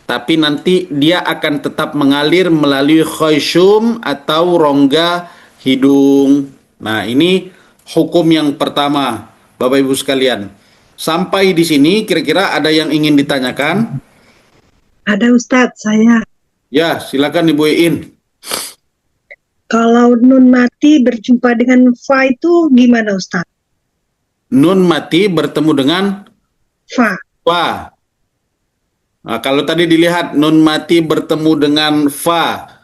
tapi nanti dia akan tetap mengalir melalui khayshum atau rongga hidung. Nah, ini hukum yang pertama, Bapak Ibu sekalian. Sampai di sini kira-kira ada yang ingin ditanyakan? Ada Ustadz, saya. Ya, silakan Ibu Iin. Kalau nun mati berjumpa dengan fa itu gimana Ustadz? Nun mati bertemu dengan Fa. fa. Nah, kalau tadi dilihat nun mati bertemu dengan fa.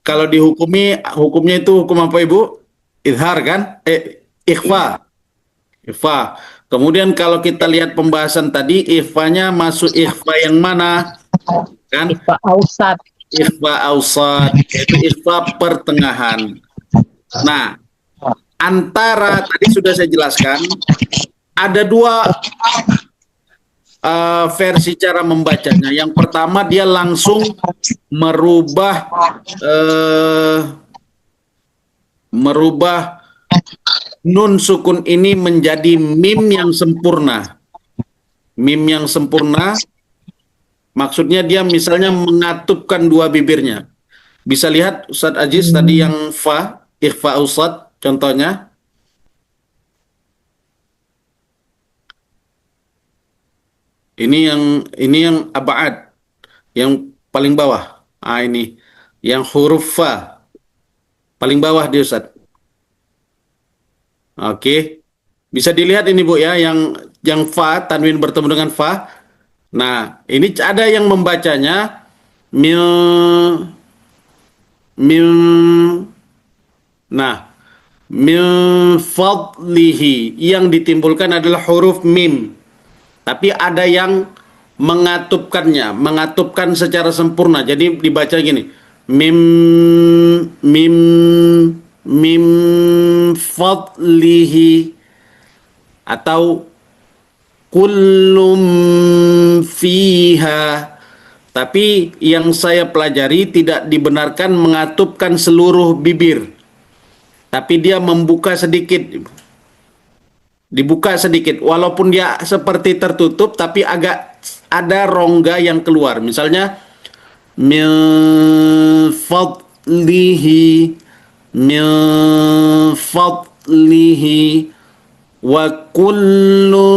Kalau hukumnya itu hukum apa Ibu? Izhar kan? Ikhfa. Ikhfa. Kemudian kalau kita lihat pembahasan tadi, ikhfanya masuk ikhfa yang mana? Kan? Ikhfa ausat. Ikhfa ausat, yaitu ikhfa pertengahan. Nah, antara tadi sudah saya jelaskan, ada dua versi cara membacanya. Yang pertama dia langsung merubah nun sukun ini menjadi mim yang sempurna. Mim yang sempurna maksudnya dia misalnya mengatupkan dua bibirnya. Bisa lihat Ustadz Aziz tadi yang fa, ikhfa ausat contohnya. Ini yang abad, yang paling bawah. Ah ini yang huruf fa paling bawah di Ustaz. Oke. Bisa dilihat ini Bu ya, yang fa tanwin bertemu dengan fa. Nah, ini ada yang membacanya mil mil nah, mil fadlihi yang ditimbulkan adalah huruf mim. Tapi ada yang mengatupkan secara sempurna. Jadi dibaca gini. Mim mim mim fadlihi atau kullum fiha. Tapi yang saya pelajari tidak dibenarkan mengatupkan seluruh bibir. Tapi dia membuka sedikit. Dibuka sedikit, walaupun dia seperti tertutup, tapi agak ada rongga yang keluar. Misalnya, min fadlihi, min fadlihi, wa kullu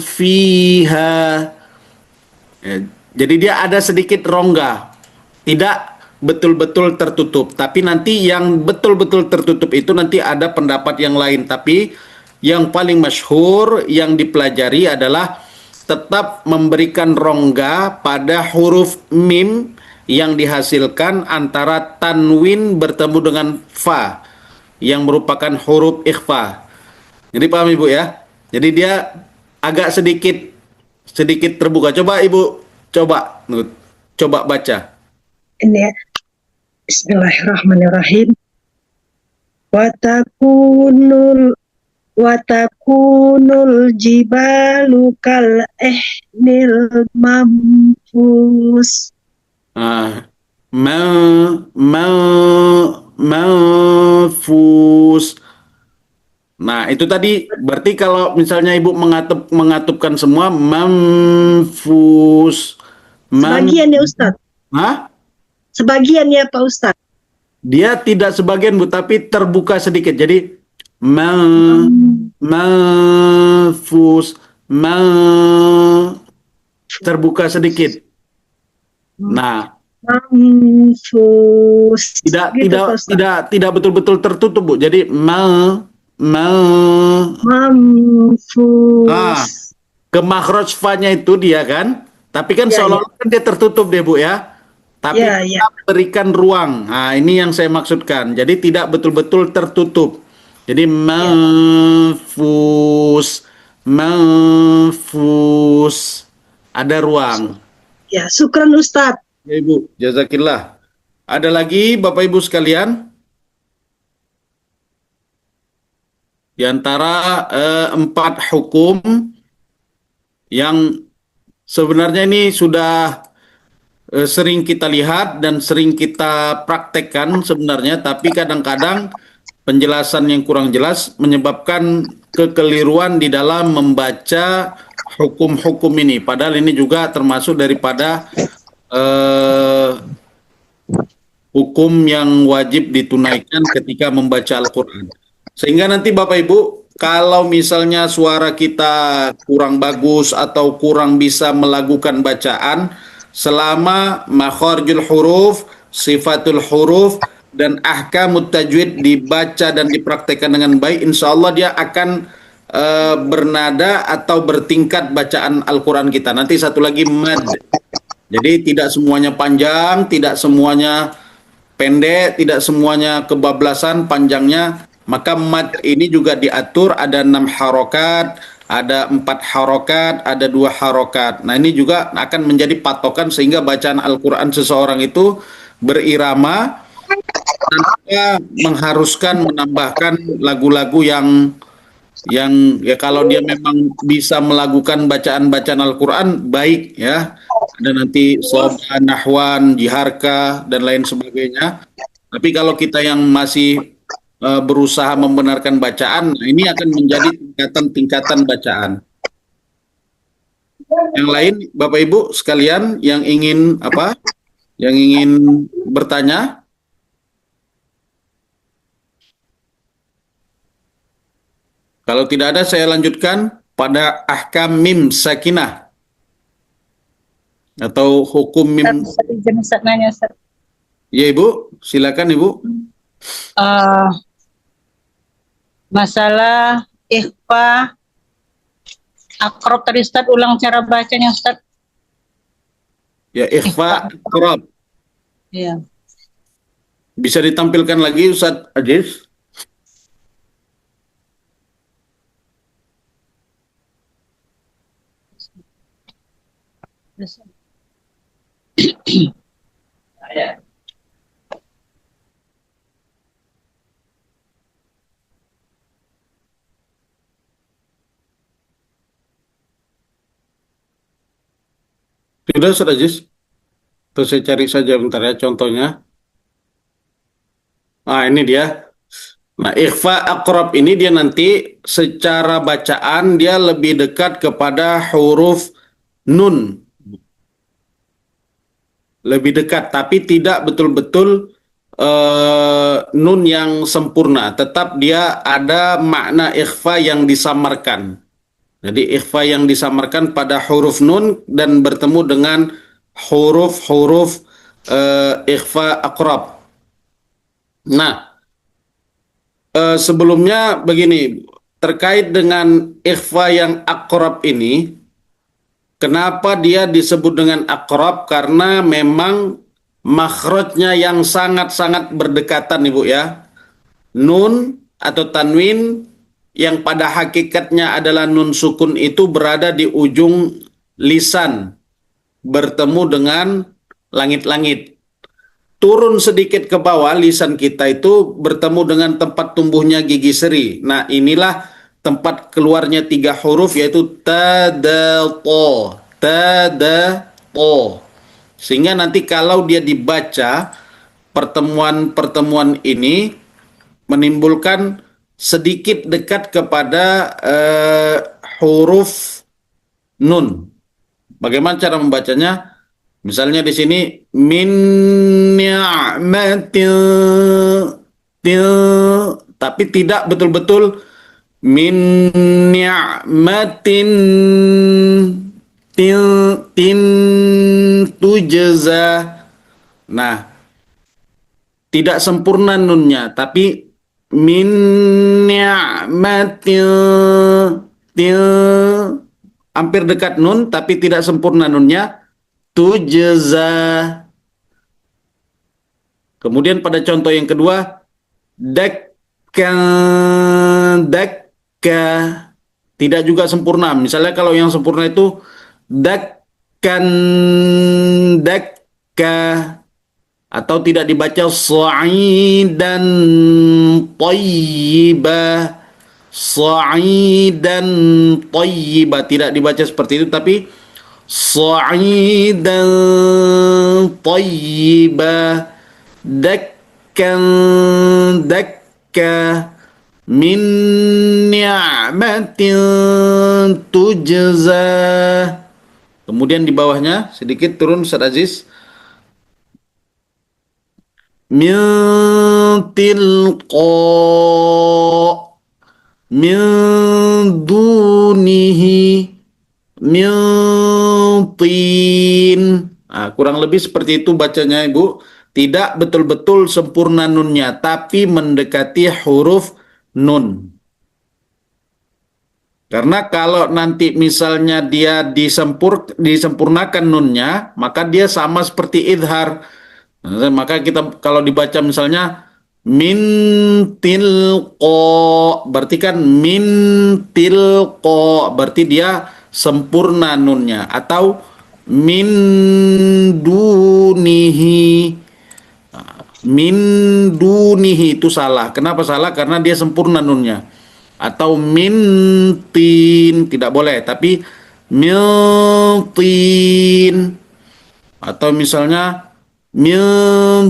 fiha. Jadi dia ada sedikit rongga, tidak betul-betul tertutup. Tapi nanti yang betul-betul tertutup itu nanti ada pendapat yang lain. Tapi yang paling masyhur yang dipelajari adalah tetap memberikan rongga pada huruf mim yang dihasilkan antara tanwin bertemu dengan fa yang merupakan huruf ikhfa. Jadi paham Ibu ya? Jadi dia agak sedikit terbuka. Coba Ibu coba baca. Ini ya. Bismillahirrahmanirrahim. Watakunul jibalu kal ihnil manfus. Manfus. Nah, itu tadi berarti kalau misalnya Ibu mengatupkan semua manfus. Sebagian ya Ustadz. Hah? Sebagian ya Pak Ustadz. Dia tidak sebagian Bu, tapi terbuka sedikit. Jadi manfus terbuka sedikit. Nah, Manfus. tidak Gitu, Pak Ustadz. tidak betul-betul tertutup Bu. Jadi Manfus. ke makhraj fa-nya itu dia kan, tapi kan Ya, seolah-olah kan dia tertutup deh Bu ya. Tapi Ya, kita berikan ruang. Nah, ini yang saya maksudkan. Jadi tidak betul-betul tertutup. Jadi manfus ada ruang. Ya, syukran Ustadz. Ya Ibu, jazakillah. Ada lagi Bapak Ibu sekalian? Di antara 4 hukum yang sebenarnya ini sudah sering kita lihat dan sering kita praktekkan sebenarnya, tapi kadang-kadang penjelasan yang kurang jelas menyebabkan kekeliruan di dalam membaca hukum-hukum ini. Padahal ini juga termasuk daripada hukum yang wajib ditunaikan ketika membaca Al-Quran. Sehingga nanti Bapak Ibu, kalau misalnya suara kita kurang bagus atau kurang bisa melakukan bacaan, selama makharijul huruf, sifatul huruf, dan ahkamut tajwid dibaca dan dipraktekkan dengan baik, insya Allah dia akan bernada atau bertingkat bacaan Al-Quran kita. Nanti satu lagi mad. Jadi tidak semuanya panjang, tidak semuanya pendek, tidak semuanya kebablasan panjangnya. Maka mad ini juga diatur, ada 6 harokat, ada 4 harokat, ada 2 harokat. Nah ini juga akan menjadi patokan sehingga bacaan Al-Quran seseorang itu berirama tanpa mengharuskan menambahkan lagu-lagu yang ya kalau dia memang bisa melakukan bacaan-bacaan Al-Quran baik ya. Ada nanti soban, nahwan, jiharka dan lain sebagainya. Tapi kalau kita yang masih berusaha membenarkan bacaan, nah ini akan menjadi tingkatan-tingkatan bacaan. Yang lain, Bapak Ibu sekalian yang ingin apa? Yang ingin bertanya? Kalau tidak ada, saya lanjutkan pada ahkam mim sakinah atau hukum mim. Ustaz nanya, Ustaz. Ya Ibu, silakan Ibu. Masalah ikhfa akrab tadi Ustaz, ulang cara bacanya Ustaz. Ya ikhfa akrab. Iya. Bisa ditampilkan lagi Ustaz Aziz? Tidak Ustaz Aziz? Terus saya cari saja bentar ya contohnya. Nah ini dia. Nah ikhfa akrab ini dia nanti secara bacaan dia lebih dekat kepada huruf nun. Lebih dekat, tapi tidak betul-betul nun yang sempurna. Tetap dia ada makna ikhfa yang disamarkan. Jadi ikhfa yang disamarkan pada huruf nun dan bertemu dengan huruf-huruf ikhfa akrab. Nah, sebelumnya begini, terkait dengan ikhfa yang akrab ini, kenapa dia disebut dengan akrab? Karena memang makhrajnya yang sangat-sangat berdekatan Ibu ya. Nun atau tanwin yang pada hakikatnya adalah nun sukun itu berada di ujung lisan, bertemu dengan langit-langit. Turun sedikit ke bawah, lisan kita itu bertemu dengan tempat tumbuhnya gigi seri. Nah inilah tempat keluarnya 3 huruf yaitu ta, da, to. Ta, da, to. Sehingga nanti kalau dia dibaca, pertemuan-pertemuan ini menimbulkan sedikit dekat kepada huruf nun. Bagaimana cara membacanya? Misalnya di sini min ni'matin, tapi tidak betul-betul min ni'matin tin tujza. Nah, tidak sempurna nunnya, tapi min ni'matin hampir dekat nun, tapi tidak sempurna nunnya. Tujza. Kemudian pada contoh yang kedua, dakka, dakka. Tidak juga sempurna. Misalnya kalau yang sempurna itu dakkan, dakka. Atau tidak dibaca sa'idan thayyibah. Sa'idan thayyibah. Tidak dibaca seperti itu, tapi sa'idan thayyibah. Dakkan dakka. min ni'matin tujza. Kemudian di bawahnya sedikit turun Ustaz Aziz. Min tilqa min dunihi min tin. Kurang lebih seperti itu bacanya Ibu. Tidak betul-betul sempurna nunnya, tapi mendekati huruf nun. Karena kalau nanti misalnya dia disempurnakan nunnya, maka dia sama seperti idhar. Maka kita kalau dibaca misalnya min tilqa, berarti kan min tilqa, berarti dia sempurna nunnya. Atau min dunihi, min dunihi itu salah. Kenapa salah? Karena dia sempurna nunnya. Atau min tin, tidak boleh, tapi min tin. Atau misalnya min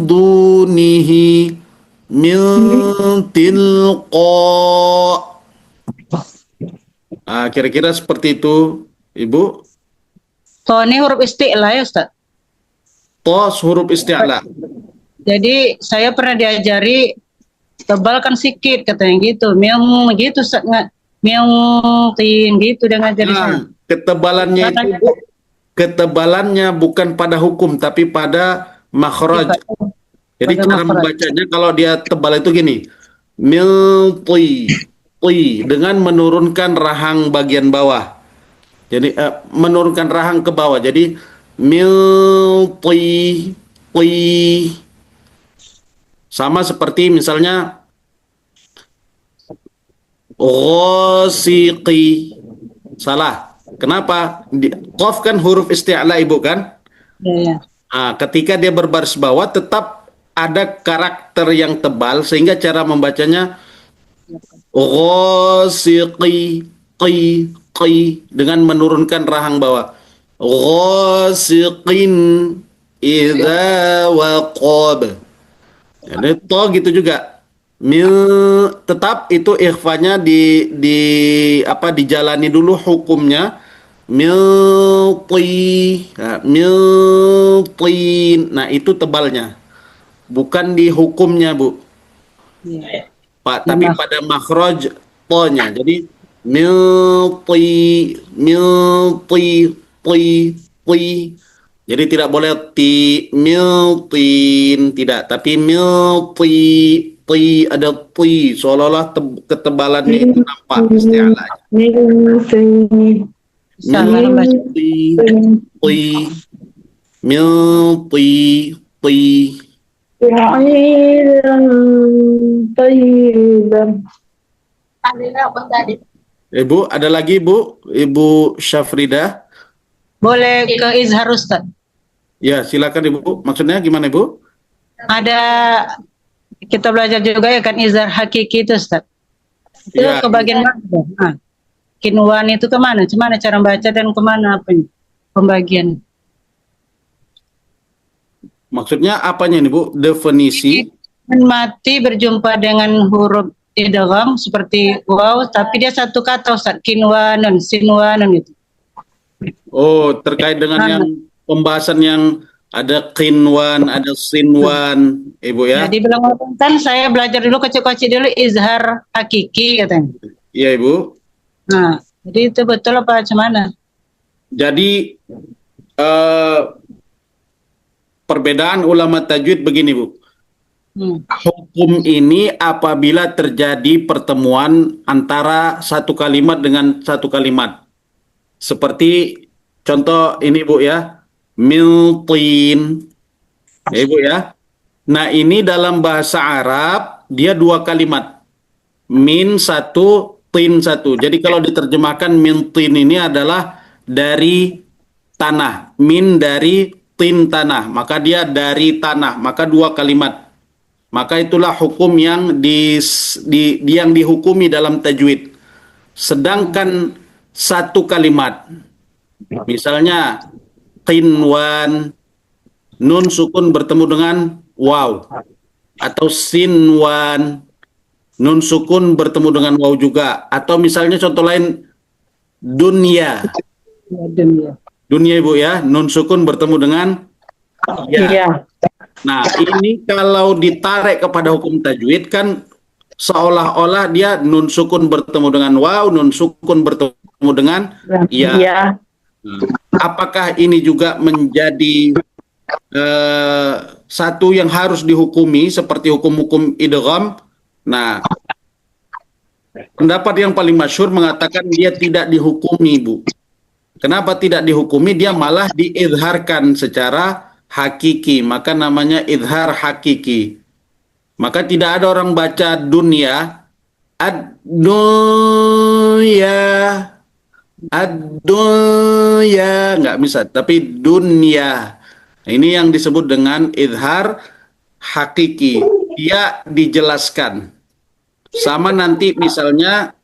dunihi min tilqa. Kira-kira seperti itu, Ibu. To ini huruf isti'la ya Ustaz. To huruf isti'la. Jadi saya pernah diajari tebalkan sikit katanya gitu. Miang gitu Ustaz, miang tin gitu dia ngajari saya. Ketebalannya itu Bu, ketebalannya bukan pada hukum tapi pada makhraj. Jadi cara membacanya kalau dia tebal itu gini. Milti, dengan menurunkan rahang bagian bawah. Jadi menurunkan rahang ke bawah. Jadi milti, sama seperti misalnya ghasiqi. Salah. Kenapa? Qaf kan huruf isti'la Ibu kan? Ya. Ketika dia berbaris bawah tetap ada karakter yang tebal sehingga cara membacanya ghasiqi, dengan menurunkan rahang bawah. Ghasiqin idza waqab. Jadi to gitu juga. Tetap itu ikhfanya dijalani dulu hukumnya. Miltin. Nah, itu tebalnya. Bukan di hukumnya, Bu. Ya. Pak, tapi pada makhraj to-nya. Jadi milti. Jadi tidak boleh miltin, tidak, tapi ada seolah-olah ketebalannya itu nampak isti'lanya. Salah membaca. Milti. Ibu, ada lagi Ibu Syafrida? Boleh ke izhar Ustaz. Ya, silakan Ibu. Maksudnya gimana Ibu? Ada kita belajar juga ya kan izhar hakiki itu Ustaz. Itu Ya. ke bagian mana? Kinwan itu kemana? Cemana cara baca dan kemana apanya? Pembagian. Maksudnya apanya nih Bu? Definisi? Mati berjumpa dengan huruf idgham seperti waw, tapi dia satu kata Ustaz. Kinwanun, sinwanun itu. Oh, terkait dengan yang pembahasan yang ada qinwan, ada sinwan, Ibu ya? Jadi bilang kan saya belajar dulu kecil-kecil dulu izhar hakiki katanya. Iya Ibu. Nah, jadi itu betul apa gimana? Jadi perbedaan ulama tajwid begini Bu. Hukum ini apabila terjadi pertemuan antara satu kalimat dengan satu kalimat. Seperti contoh ini Bu ya. Miltin. Ya Ibu ya. Nah, ini dalam bahasa Arab dia dua kalimat. Min satu, tin satu. Jadi kalau diterjemahkan min tin ini adalah dari tanah. Min dari tin tanah. Maka dia dari tanah. Maka dua kalimat. Maka itulah hukum yang yang dihukumi dalam tajwid. Sedangkan satu kalimat. Misalnya qinwan, nun sukun bertemu dengan waw. Atau sinwan, nun sukun bertemu dengan waw juga. Atau misalnya contoh lain, dunia. Ya, dunia. Dunia Ibu ya, nun sukun bertemu dengan ya. Iya. Nah, ini kalau ditarik kepada hukum tajwid kan seolah-olah dia nun sukun bertemu dengan waw, nun sukun bertemu dengan ya. Iya. Nah, apakah ini juga menjadi satu yang harus dihukumi seperti hukum-hukum idgham? Nah, pendapat yang paling masyhur mengatakan dia tidak dihukumi, Bu. Kenapa tidak dihukumi? Dia malah diizharkan secara hakiki, maka namanya izhar hakiki. Maka tidak ada orang baca dunia, ad-dunya, ad-dunya, nggak bisa. Tapi dunia. Nah, ini yang disebut dengan izhar hakiki. Dia dijelaskan. Sama nanti misalnya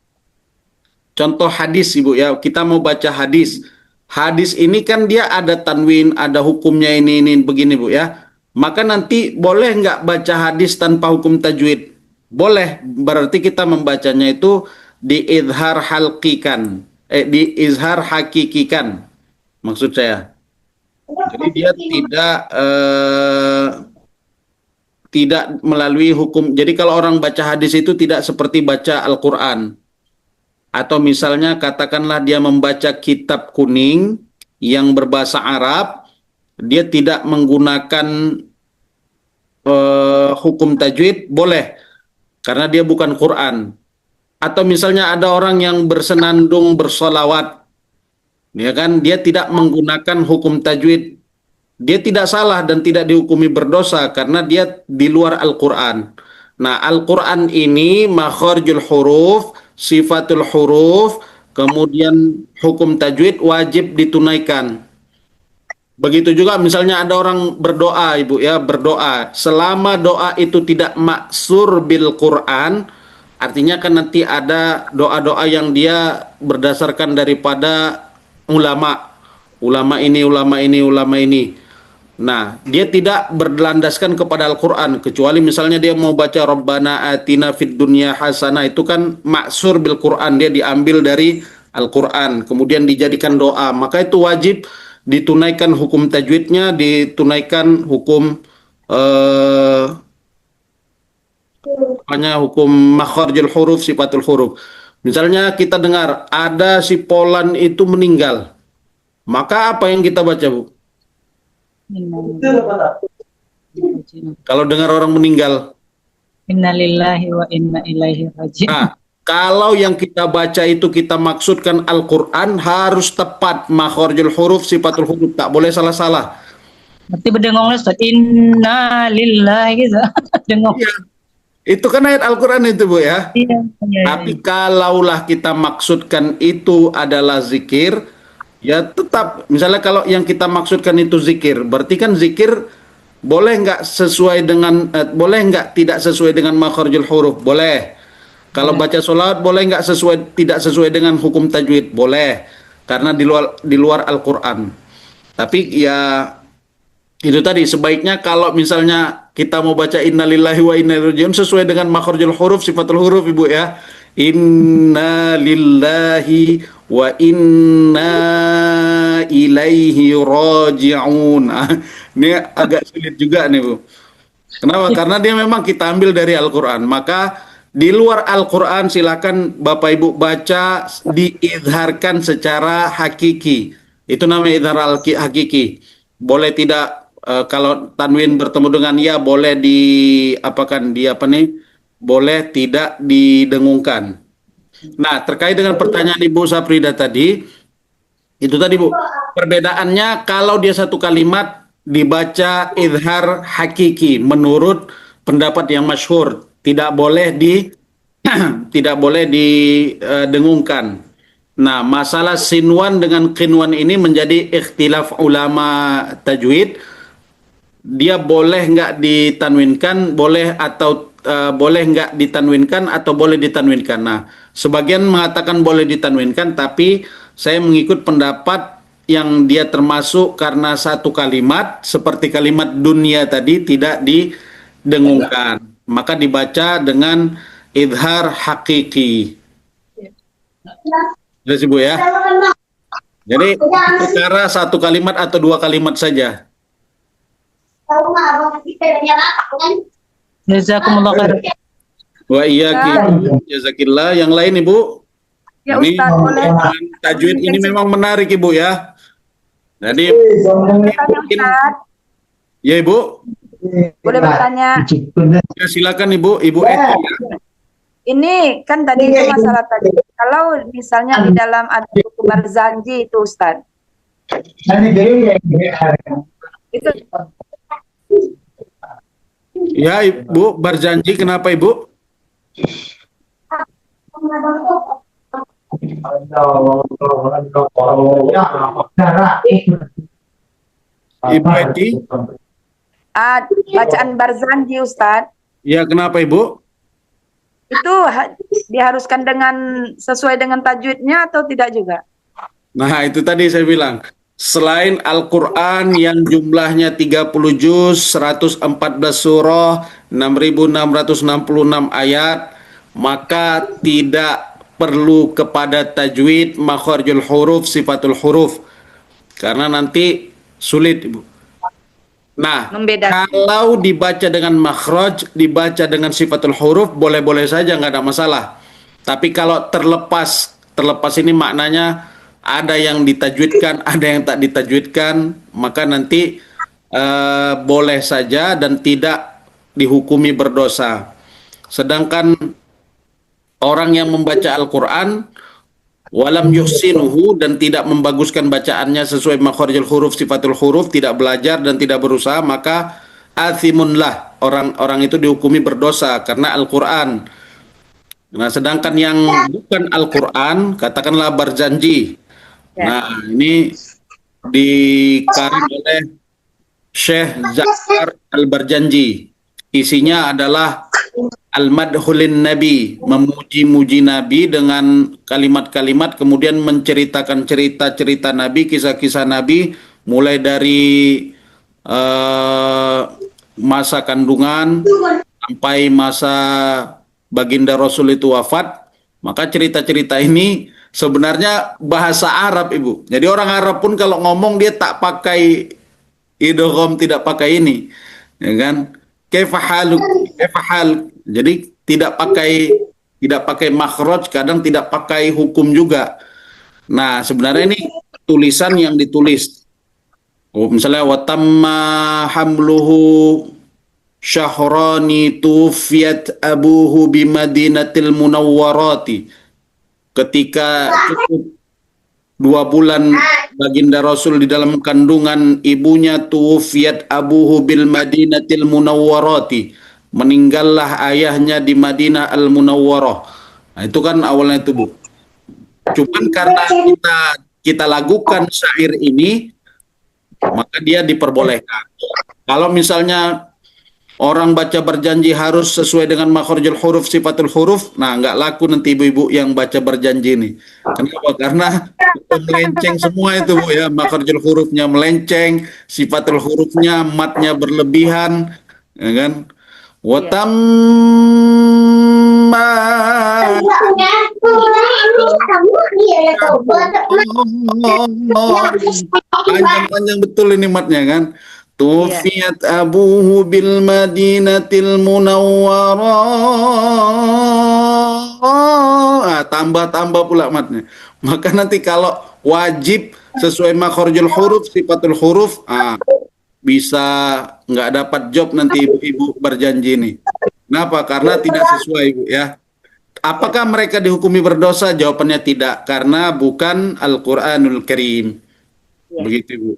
contoh hadis Ibu ya, kita mau baca hadis. Hadis ini kan dia ada tanwin, ada hukumnya ini begini Bu ya. Maka nanti boleh nggak baca hadis tanpa hukum tajwid? Boleh, berarti kita membacanya itu diizhar halqikan, diizhar hakikikan. Maksud saya. Jadi dia tidak melalui hukum. Jadi kalau orang baca hadis itu tidak seperti baca Al-Qur'an. Atau misalnya katakanlah dia membaca kitab kuning yang berbahasa Arab, dia tidak menggunakan hukum tajwid, boleh, karena dia bukan Quran. Atau misalnya ada orang yang bersenandung bersolawat, ya kan, dia tidak menggunakan hukum tajwid, dia tidak salah dan tidak dihukumi berdosa karena dia di luar Al-Quran. Nah, Al-Quran ini makharijul huruf, sifatul huruf, kemudian hukum tajwid wajib ditunaikan. Begitu juga misalnya ada orang berdoa, Ibu ya, berdoa. Selama doa itu tidak maksur bil Quran, artinya kan nanti ada doa-doa yang dia berdasarkan daripada ulama. Ulama ini, ulama ini, ulama ini. Nah, dia tidak berlandaskan kepada Al-Quran, kecuali misalnya dia mau baca Rabbana atina fid dunya hasanah, itu kan maksur bil Quran, dia diambil dari Al-Quran, kemudian dijadikan doa, maka itu wajib ditunaikan hukum tajwidnya, ditunaikan hukum hukum makharijul huruf, sifatul huruf. Misalnya kita dengar ada si Polan itu meninggal, maka apa yang kita baca, Bu? Kalau dengar orang meninggal, Innalillahi wa inna ilaihi raji'un. nah, kalau yang kita baca itu kita maksudkan Al-Quran, harus tepat makharijul huruf, sifatul huruf, tak boleh salah-salah. Berarti berdengongnya Ustaz, innalillahi gitu. Dengong. Ya, itu kan ayat Al-Quran itu Bu ya. Iya, iya, Tapi kalaulah kita maksudkan itu adalah zikir, ya tetap, misalnya kalau yang kita maksudkan itu zikir, berarti kan zikir boleh nggak sesuai dengan, boleh nggak tidak sesuai dengan makharijul huruf? Boleh. Kalau baca sholawat boleh nggak tidak sesuai dengan hukum tajwid? Boleh. Karena di luar Al-Quran. Tapi ya itu tadi, sebaiknya kalau misalnya kita mau baca innalillahi wa inna ilaihi raji'un sesuai dengan makharijul huruf, sifatul huruf Ibu ya. Inna lillahi wa inna ilaihi raji'un. Ini agak sulit juga nih Bu. Kenapa? Karena dia memang kita ambil dari Al-Quran. Maka di luar Al-Quran silakan Bapak Ibu baca, diizharkan secara hakiki. Itu namanya izhar hakiki. Boleh tidak, kalau tanwin bertemu dengan ya boleh boleh tidak didengungkan. Nah, terkait dengan pertanyaan Ibu Saprida tadi, itu tadi Bu, perbedaannya kalau dia satu kalimat dibaca izhar hakiki menurut pendapat yang masyhur, tidak boleh tidak boleh didengungkan. Nah, masalah sinwan dengan qinwan ini menjadi ikhtilaf ulama tajwid. Dia boleh nggak ditanwinkan, boleh atau boleh nggak ditanwinkan atau boleh ditanwinkan. Nah, sebagian mengatakan boleh ditanwinkan, tapi saya mengikut pendapat yang dia termasuk karena satu kalimat, seperti kalimat dunia tadi tidak didengungkan. Maka dibaca dengan idhar hakiki. Jelas Ibu ya. Jadi perkara satu kalimat atau dua kalimat saja. Jazakumullah khairan. Wa iyyaki jazakillah. Yang lain Ibu? Ya Ini Ustaz, boleh tajwid ini memang menarik Ibu ya. Jadi bertanya Ustaz? ya Ibu. Boleh bertanya? Ya, silakan Ibu, Ibu Eti. Ini kan tadi itu masalah tadi. Kalau misalnya di dalam ada buku Barzanji itu Ustaz. Itu Ya Ibu, berjanji kenapa Ibu? Ibu Eti? bacaan Barzanji Ustaz. Ya kenapa Ibu? Itu diharuskan sesuai dengan tajwidnya atau tidak juga? Nah itu tadi saya bilang. Selain Al-Quran yang jumlahnya 30 juz, 114 surah, 6.666 ayat, maka tidak perlu kepada tajwid, makharijul huruf, sifatul huruf. Karena nanti sulit Ibu. Nah, Membedakan. kalau dibaca dengan makhraj, dibaca dengan sifatul huruf, boleh-boleh saja, nggak ada masalah. Tapi kalau terlepas ini maknanya ada yang ditajwidkan, ada yang tak ditajwidkan, maka nanti boleh saja dan tidak dihukumi berdosa. Sedangkan orang yang membaca Al-Quran walam yuhsinuhu dan tidak membaguskan bacaannya sesuai makharijul huruf, sifatul huruf, tidak belajar dan tidak berusaha, maka athimunlah, orang itu dihukumi berdosa karena Al-Quran. Nah, sedangkan yang bukan Al-Quran, katakanlah berjanji. Nah, ini dikarang oleh Syekh Zafar Al-Barjanji. Isinya adalah Al-Madhulin Nabi, memuji-muji Nabi dengan kalimat-kalimat, kemudian menceritakan cerita-cerita Nabi, kisah-kisah Nabi, mulai dari masa kandungan sampai masa baginda Rasul itu wafat. Maka cerita-cerita ini sebenarnya bahasa Arab Ibu. Jadi orang Arab pun kalau ngomong dia tak pakai idgham, tidak pakai ini, ya kan? Kaifa hal. Jadi tidak pakai makhraj, kadang tidak pakai hukum juga. Nah, sebenarnya ini tulisan yang ditulis. Misalnya watamma hamluhu syahrani tufiyat abuhu bimadinatil munawwarati. Ketika cukup 2 bulan baginda Rasul di dalam kandungan ibunya, tuwfiyat abuhu bil madinatil munawwarati, meninggallah ayahnya di Madinah al Munawwarah. Nah, itu kan awalnya itu Bu. Cuman karena kita lakukan syair ini, maka dia diperbolehkan. Kalau misalnya orang baca berjanji harus sesuai dengan makharijul huruf, sifatul huruf, nah nggak laku nanti ibu-ibu yang baca berjanji ini. Kenapa? Karena melenceng semua itu Bu ya, makharijul hurufnya melenceng, sifatul hurufnya, matnya berlebihan, ya kan? Watamma panjang-panjang betul ini matnya kan. Tufiyat abuhu bil madinatil munawwarah. Tambah-tambah pula matnya. Maka nanti kalau wajib sesuai makharijul huruf, sifatul huruf, bisa nggak dapat job nanti ibu-ibu berjanji ini. Kenapa? Karena tidak sesuai Ibu ya. Apakah mereka dihukumi berdosa? Jawabannya tidak, karena bukan Al-Quranul Karim. Begitu Ibu.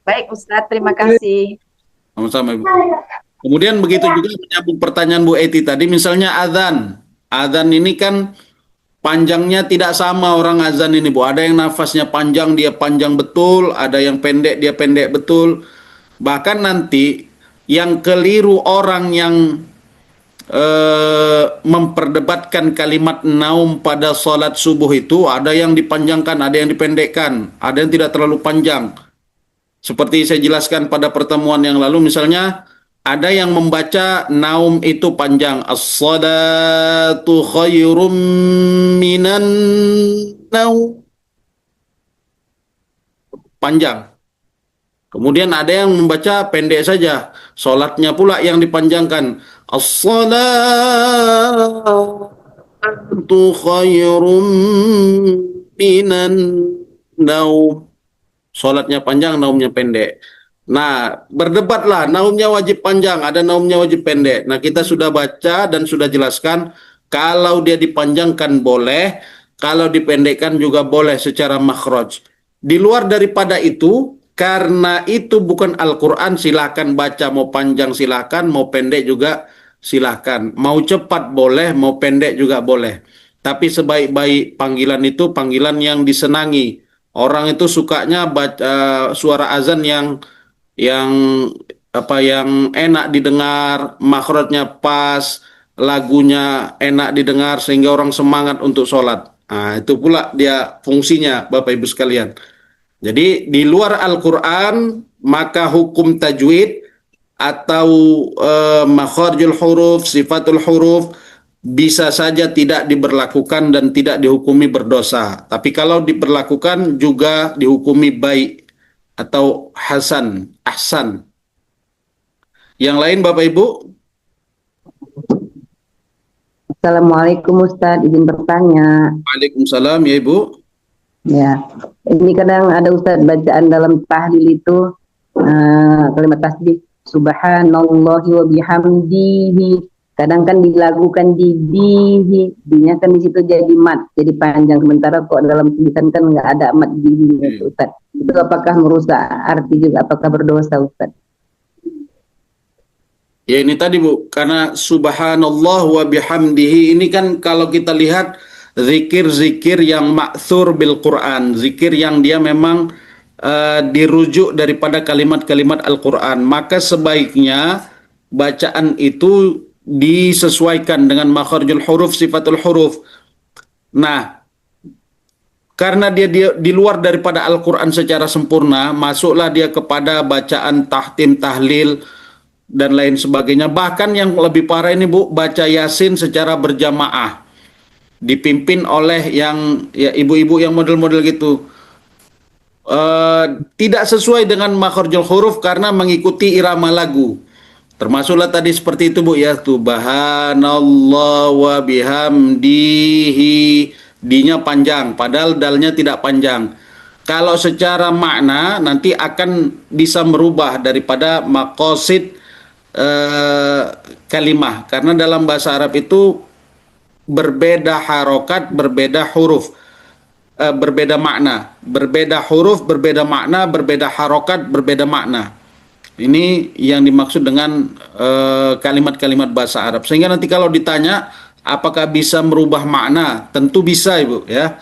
Baik Ustaz, terima kasih. Sama-sama Ibu. Kemudian begitu juga menyambung pertanyaan Bu Eti tadi, misalnya azan. Azan ini kan panjangnya tidak sama orang azan ini Bu. Ada yang nafasnya panjang, dia panjang betul. Ada yang pendek, dia pendek betul. Bahkan nanti yang keliru orang yang memperdebatkan kalimat naum pada sholat subuh itu, ada yang dipanjangkan, ada yang dipendekkan, ada yang tidak terlalu panjang. Seperti saya jelaskan pada pertemuan yang lalu, misalnya Ada yang membaca naum itu panjang. As-salatu khairum minan naum. Panjang. Kemudian ada yang membaca pendek saja. Solatnya pula yang dipanjangkan. As-salatu khairum minan naum. Solatnya panjang, naumnya pendek. Nah, berdebatlah, naumnya wajib panjang, ada naumnya wajib pendek. Nah, kita sudah baca dan sudah jelaskan, kalau dia dipanjangkan boleh, kalau dipendekkan juga boleh secara makhraj. Di luar daripada itu, karena itu bukan Al-Quran, silakan baca, mau panjang silakan, mau pendek juga silakan. Mau cepat boleh, mau pendek juga boleh. Tapi sebaik-baik panggilan itu panggilan yang disenangi. Orang itu sukanya baca suara azan yang yang enak didengar, makhrajnya pas, lagunya enak didengar sehingga orang semangat untuk sholat. Nah, itu pula dia fungsinya, Bapak Ibu sekalian. Jadi di luar Al-Quran maka hukum tajwid atau makharijul huruf, sifatul huruf bisa saja tidak diberlakukan dan tidak dihukumi berdosa. Tapi kalau diberlakukan juga dihukumi baik atau hasan, ahsan. Yang lain Bapak Ibu? Assalamualaikum Ustadz, izin bertanya. Waalaikumsalam ya Ibu. Ya, ini kadang ada Ustadz bacaan dalam tahlil itu kalimat tasbih Subhanallahi wa bihamdihi. Kadang kan dilakukan di bihi, dinya kan di situ jadi mat, jadi panjang. Sementara kok dalam tulisan kan nggak ada mat bihi itu Ustadz. Itu apakah merusak arti juga? Apakah berdosa Ustadz? Ya ini tadi Bu, karena subhanallah wa bihamdihi ini kan kalau kita lihat zikir-zikir yang ma'thur bil Quran, zikir yang dia memang dirujuk daripada kalimat-kalimat Al-Quran, maka sebaiknya bacaan itu disesuaikan dengan makharijul huruf, sifatul huruf. Nah, karena dia di luar daripada Al-Quran secara sempurna, masuklah dia kepada bacaan tahtim, tahlil, dan lain sebagainya. Bahkan yang lebih parah ini Bu, baca Yasin secara berjamaah, dipimpin oleh yang ya ibu-ibu yang model-model gitu. Tidak sesuai dengan makharijul huruf karena mengikuti irama lagu. Termasuklah tadi seperti itu Bu ya, subhanallah wa bihamdihi, dinya panjang padahal dalnya tidak panjang. Kalau secara makna nanti akan bisa merubah daripada maqasid kalimah, karena dalam bahasa Arab itu berbeda harokat, berbeda huruf, berbeda makna, berbeda huruf, berbeda makna, berbeda harokat, berbeda makna. Ini yang dimaksud dengan kalimat-kalimat bahasa Arab. Sehingga nanti kalau ditanya apakah bisa merubah makna, tentu bisa Ibu ya.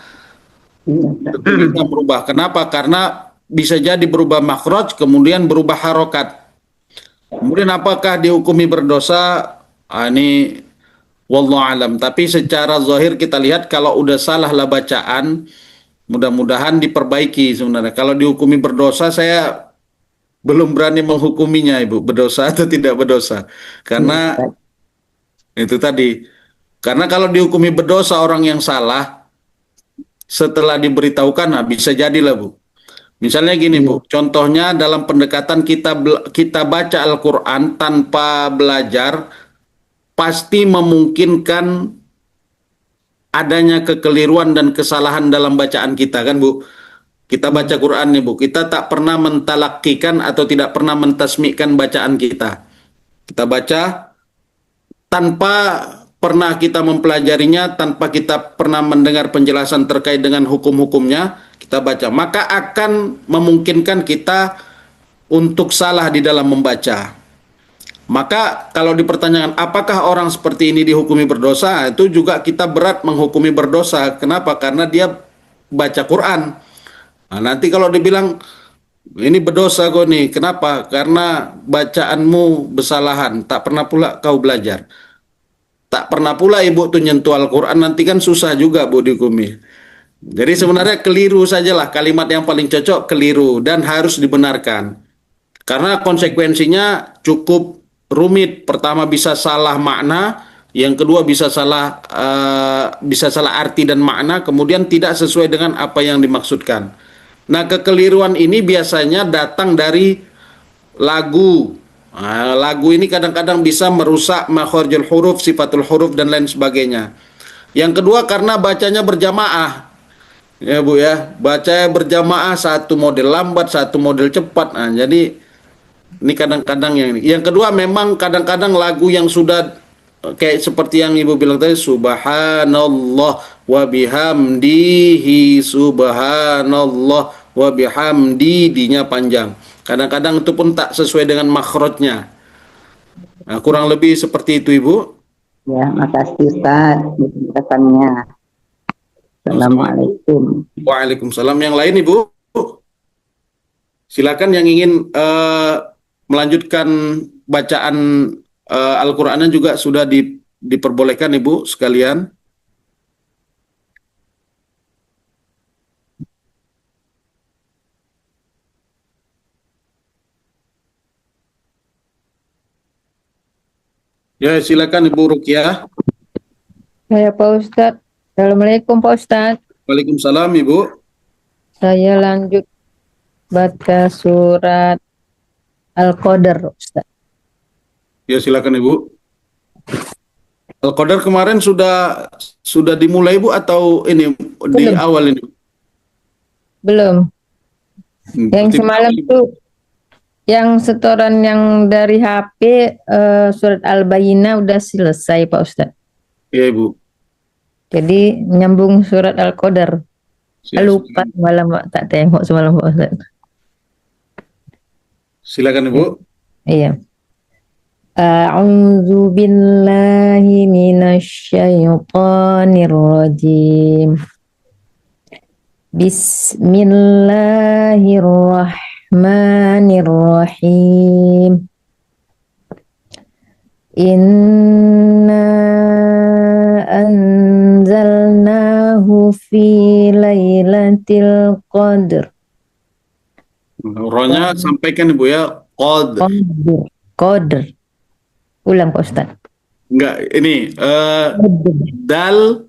Tentu bisa merubah. Kenapa? Karena bisa jadi berubah makhraj, kemudian berubah harokat. Kemudian apakah dihukumi berdosa? Ini wallahu alam. Tapi secara zahir kita lihat kalau udah salah lah bacaan, mudah-mudahan diperbaiki sebenarnya. Kalau dihukumi berdosa, saya belum berani menghukuminya Ibu, berdosa atau tidak berdosa. Karena itu tadi. Karena kalau dihukumi berdosa orang yang salah, setelah diberitahukan, nah bisa jadilah Bu. Misalnya gini Bu, contohnya dalam pendekatan kita baca Al-Quran tanpa belajar, pasti memungkinkan adanya kekeliruan dan kesalahan dalam bacaan kita kan Bu. Kita baca Quran nih Bu, kita tak pernah mentalakkikan atau tidak pernah mentasmikan bacaan kita. Kita baca tanpa pernah kita mempelajarinya, tanpa kita pernah mendengar penjelasan terkait dengan hukum-hukumnya, kita baca. Maka akan memungkinkan kita untuk salah di dalam membaca. Maka kalau dipertanyakan apakah orang seperti ini dihukumi berdosa, itu juga kita berat menghukumi berdosa. Kenapa? Karena dia baca Quran. Nah, nanti kalau dibilang ini berdosa kau nih, kenapa? Karena bacaanmu kesalahan, tak pernah pula kau belajar. Tak pernah pula Ibu tuh nyentuh Al-Quran, nanti kan susah juga Bu dihukumi. Jadi sebenarnya keliru sajalah, kalimat yang paling cocok keliru dan harus dibenarkan. Karena konsekuensinya cukup rumit. Pertama bisa salah makna, yang kedua bisa salah arti dan makna, kemudian tidak sesuai dengan apa yang dimaksudkan. Nah, kekeliruan ini biasanya datang dari lagu. Nah, lagu ini kadang-kadang bisa merusak makharijul huruf, sifatul huruf dan lain sebagainya. Yang kedua karena bacanya berjamaah. Ya Bu ya, baca berjamaah, satu model lambat, satu model cepat. Nah, jadi ini kadang-kadang yang ini. Yang kedua memang kadang-kadang lagu yang sudah kayak seperti yang Ibu bilang tadi, subhanallah wa bihamdihi, subhanallah wa bihamdi, dinya panjang. Kadang-kadang itu pun tak sesuai dengan makhrajnya. Nah, kurang lebih seperti itu Ibu. Ya, makasih Ustaz penjelasannya. Assalamualaikum. Waalaikumsalam. Yang lain Ibu? Silakan yang ingin melanjutkan bacaan Al-Qur'annya juga sudah diperbolehkan Ibu sekalian. Ya, silakan Ibu Ruqyah. Saya Pak Ustadz. Assalamualaikum Pak Ustadz. Waalaikumsalam Ibu. Saya lanjut baca surat Al-Qadar Ustadz. Ya, silakan Ibu. Al-Qadar kemarin sudah dimulai Bu atau ini di Belum. awal ini? Belum. Yang Berarti semalam Ibu. tuh yang setoran yang dari HP surat Al-Bayyinah udah selesai Pak Ustadz. Ya Ibu. Jadi nyambung surat Al-Qadar. Lupa semalam tak tengok semalam Pak Ustadz. Silakan Ibu. Iya. A'udzu billahi minasyaitonir rajim. Bismillahirrahmanirrahim. Inna anzalnahu fi lailatul qadr. Rohnya sampaikan Ibu ya. Qadr. Ulang Pak Ustaz. Enggak, ini dal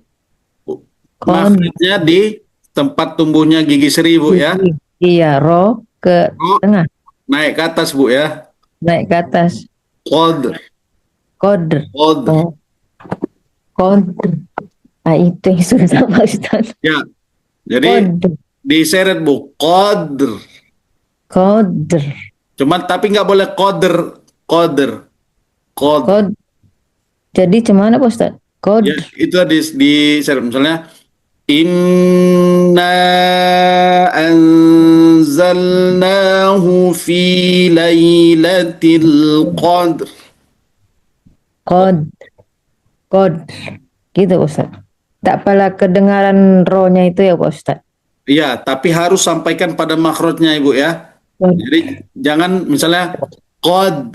Qadr. makhrajnya di tempat tumbuhnya gigi seri Bu ya. Iya, ro ke Ro tengah, naik ke atas Bu ya. naik ke atas. Qadr. Qadr. Qadr. Oh, Qadr. Ah, itu yang susah Pak Ustaz. Ya. Jadi Qadr. diseret Bu, Qadr. Qadr. Cuman tapi nggak boleh Qadr. Qadr. Qadr. Jadi cuman Pak Ustaz? Ya, Qadr. itu diseret misalnya inna anzalnahu fi lailatul qadr. Qadr. Qadr. Gitu Pak Ustaz. Tak pala kedengaran rohnya itu ya Pak Ustaz. Iya, tapi harus sampaikan pada makhrajnya Ibu ya. Jadi jangan misalnya qad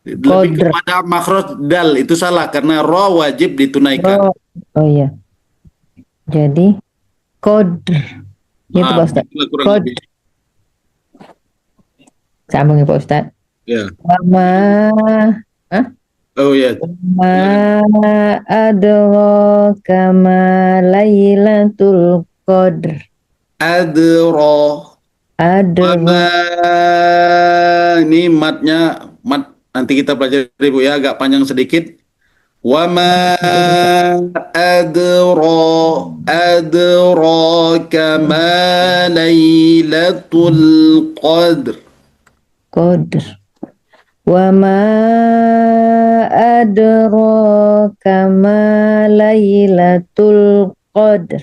lebih Qadr. kepada makhraj dal, itu salah karena ro wajib ditunaikan. Oh iya. Jadi Qadr. Gitu Pak Ustaz. Itulah kurang Qadr. lebih. Sambung ya Pak Ustaz. Ya. Wama Oh ya. ma adraka ma lailatul qadr. Adro. Adra. Ini matnya nanti kita pelajari Bu ya, agak panjang sedikit. Wama adraka ma lailatul qadr. Qadr. Wama adraka ma lailatul qadr.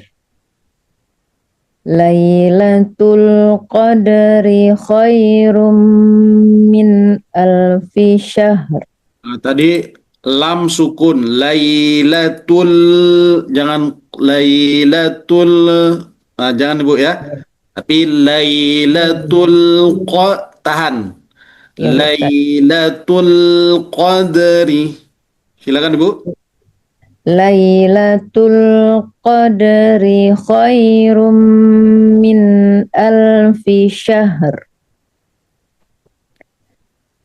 Lailatul qadri khairum min alfi syahr. Nah, tadi lam sukun, lailatul, jangan lailatul, jangan Bu ya. Tapi lailatul tahan. Ya, Lailatul qadri. Silakan Ibu. Lailatul qadri khairum min alfi syahr.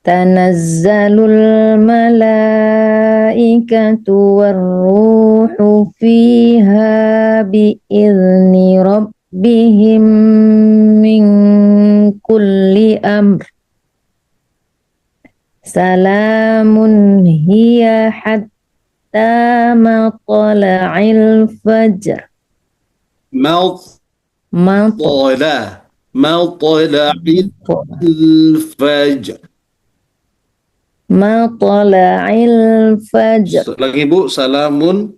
tanazzalul malaikatu warruhu fiha biizni rabbihim min kulli amr. Salamun hiya hatta matla'il fajr. Matla'il fajr. Matla'il fajr. Lagi Bu, salamun.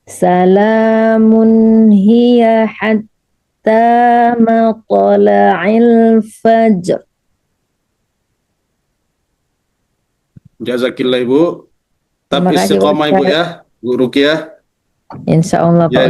Salamun hiya hatta matla'il fajr. Jazakillah Ibu. Tetap Terima kasih, istiqomah Ibu Ustaz. ya, Bu Ruqyah. Insya Allah Ya, Pak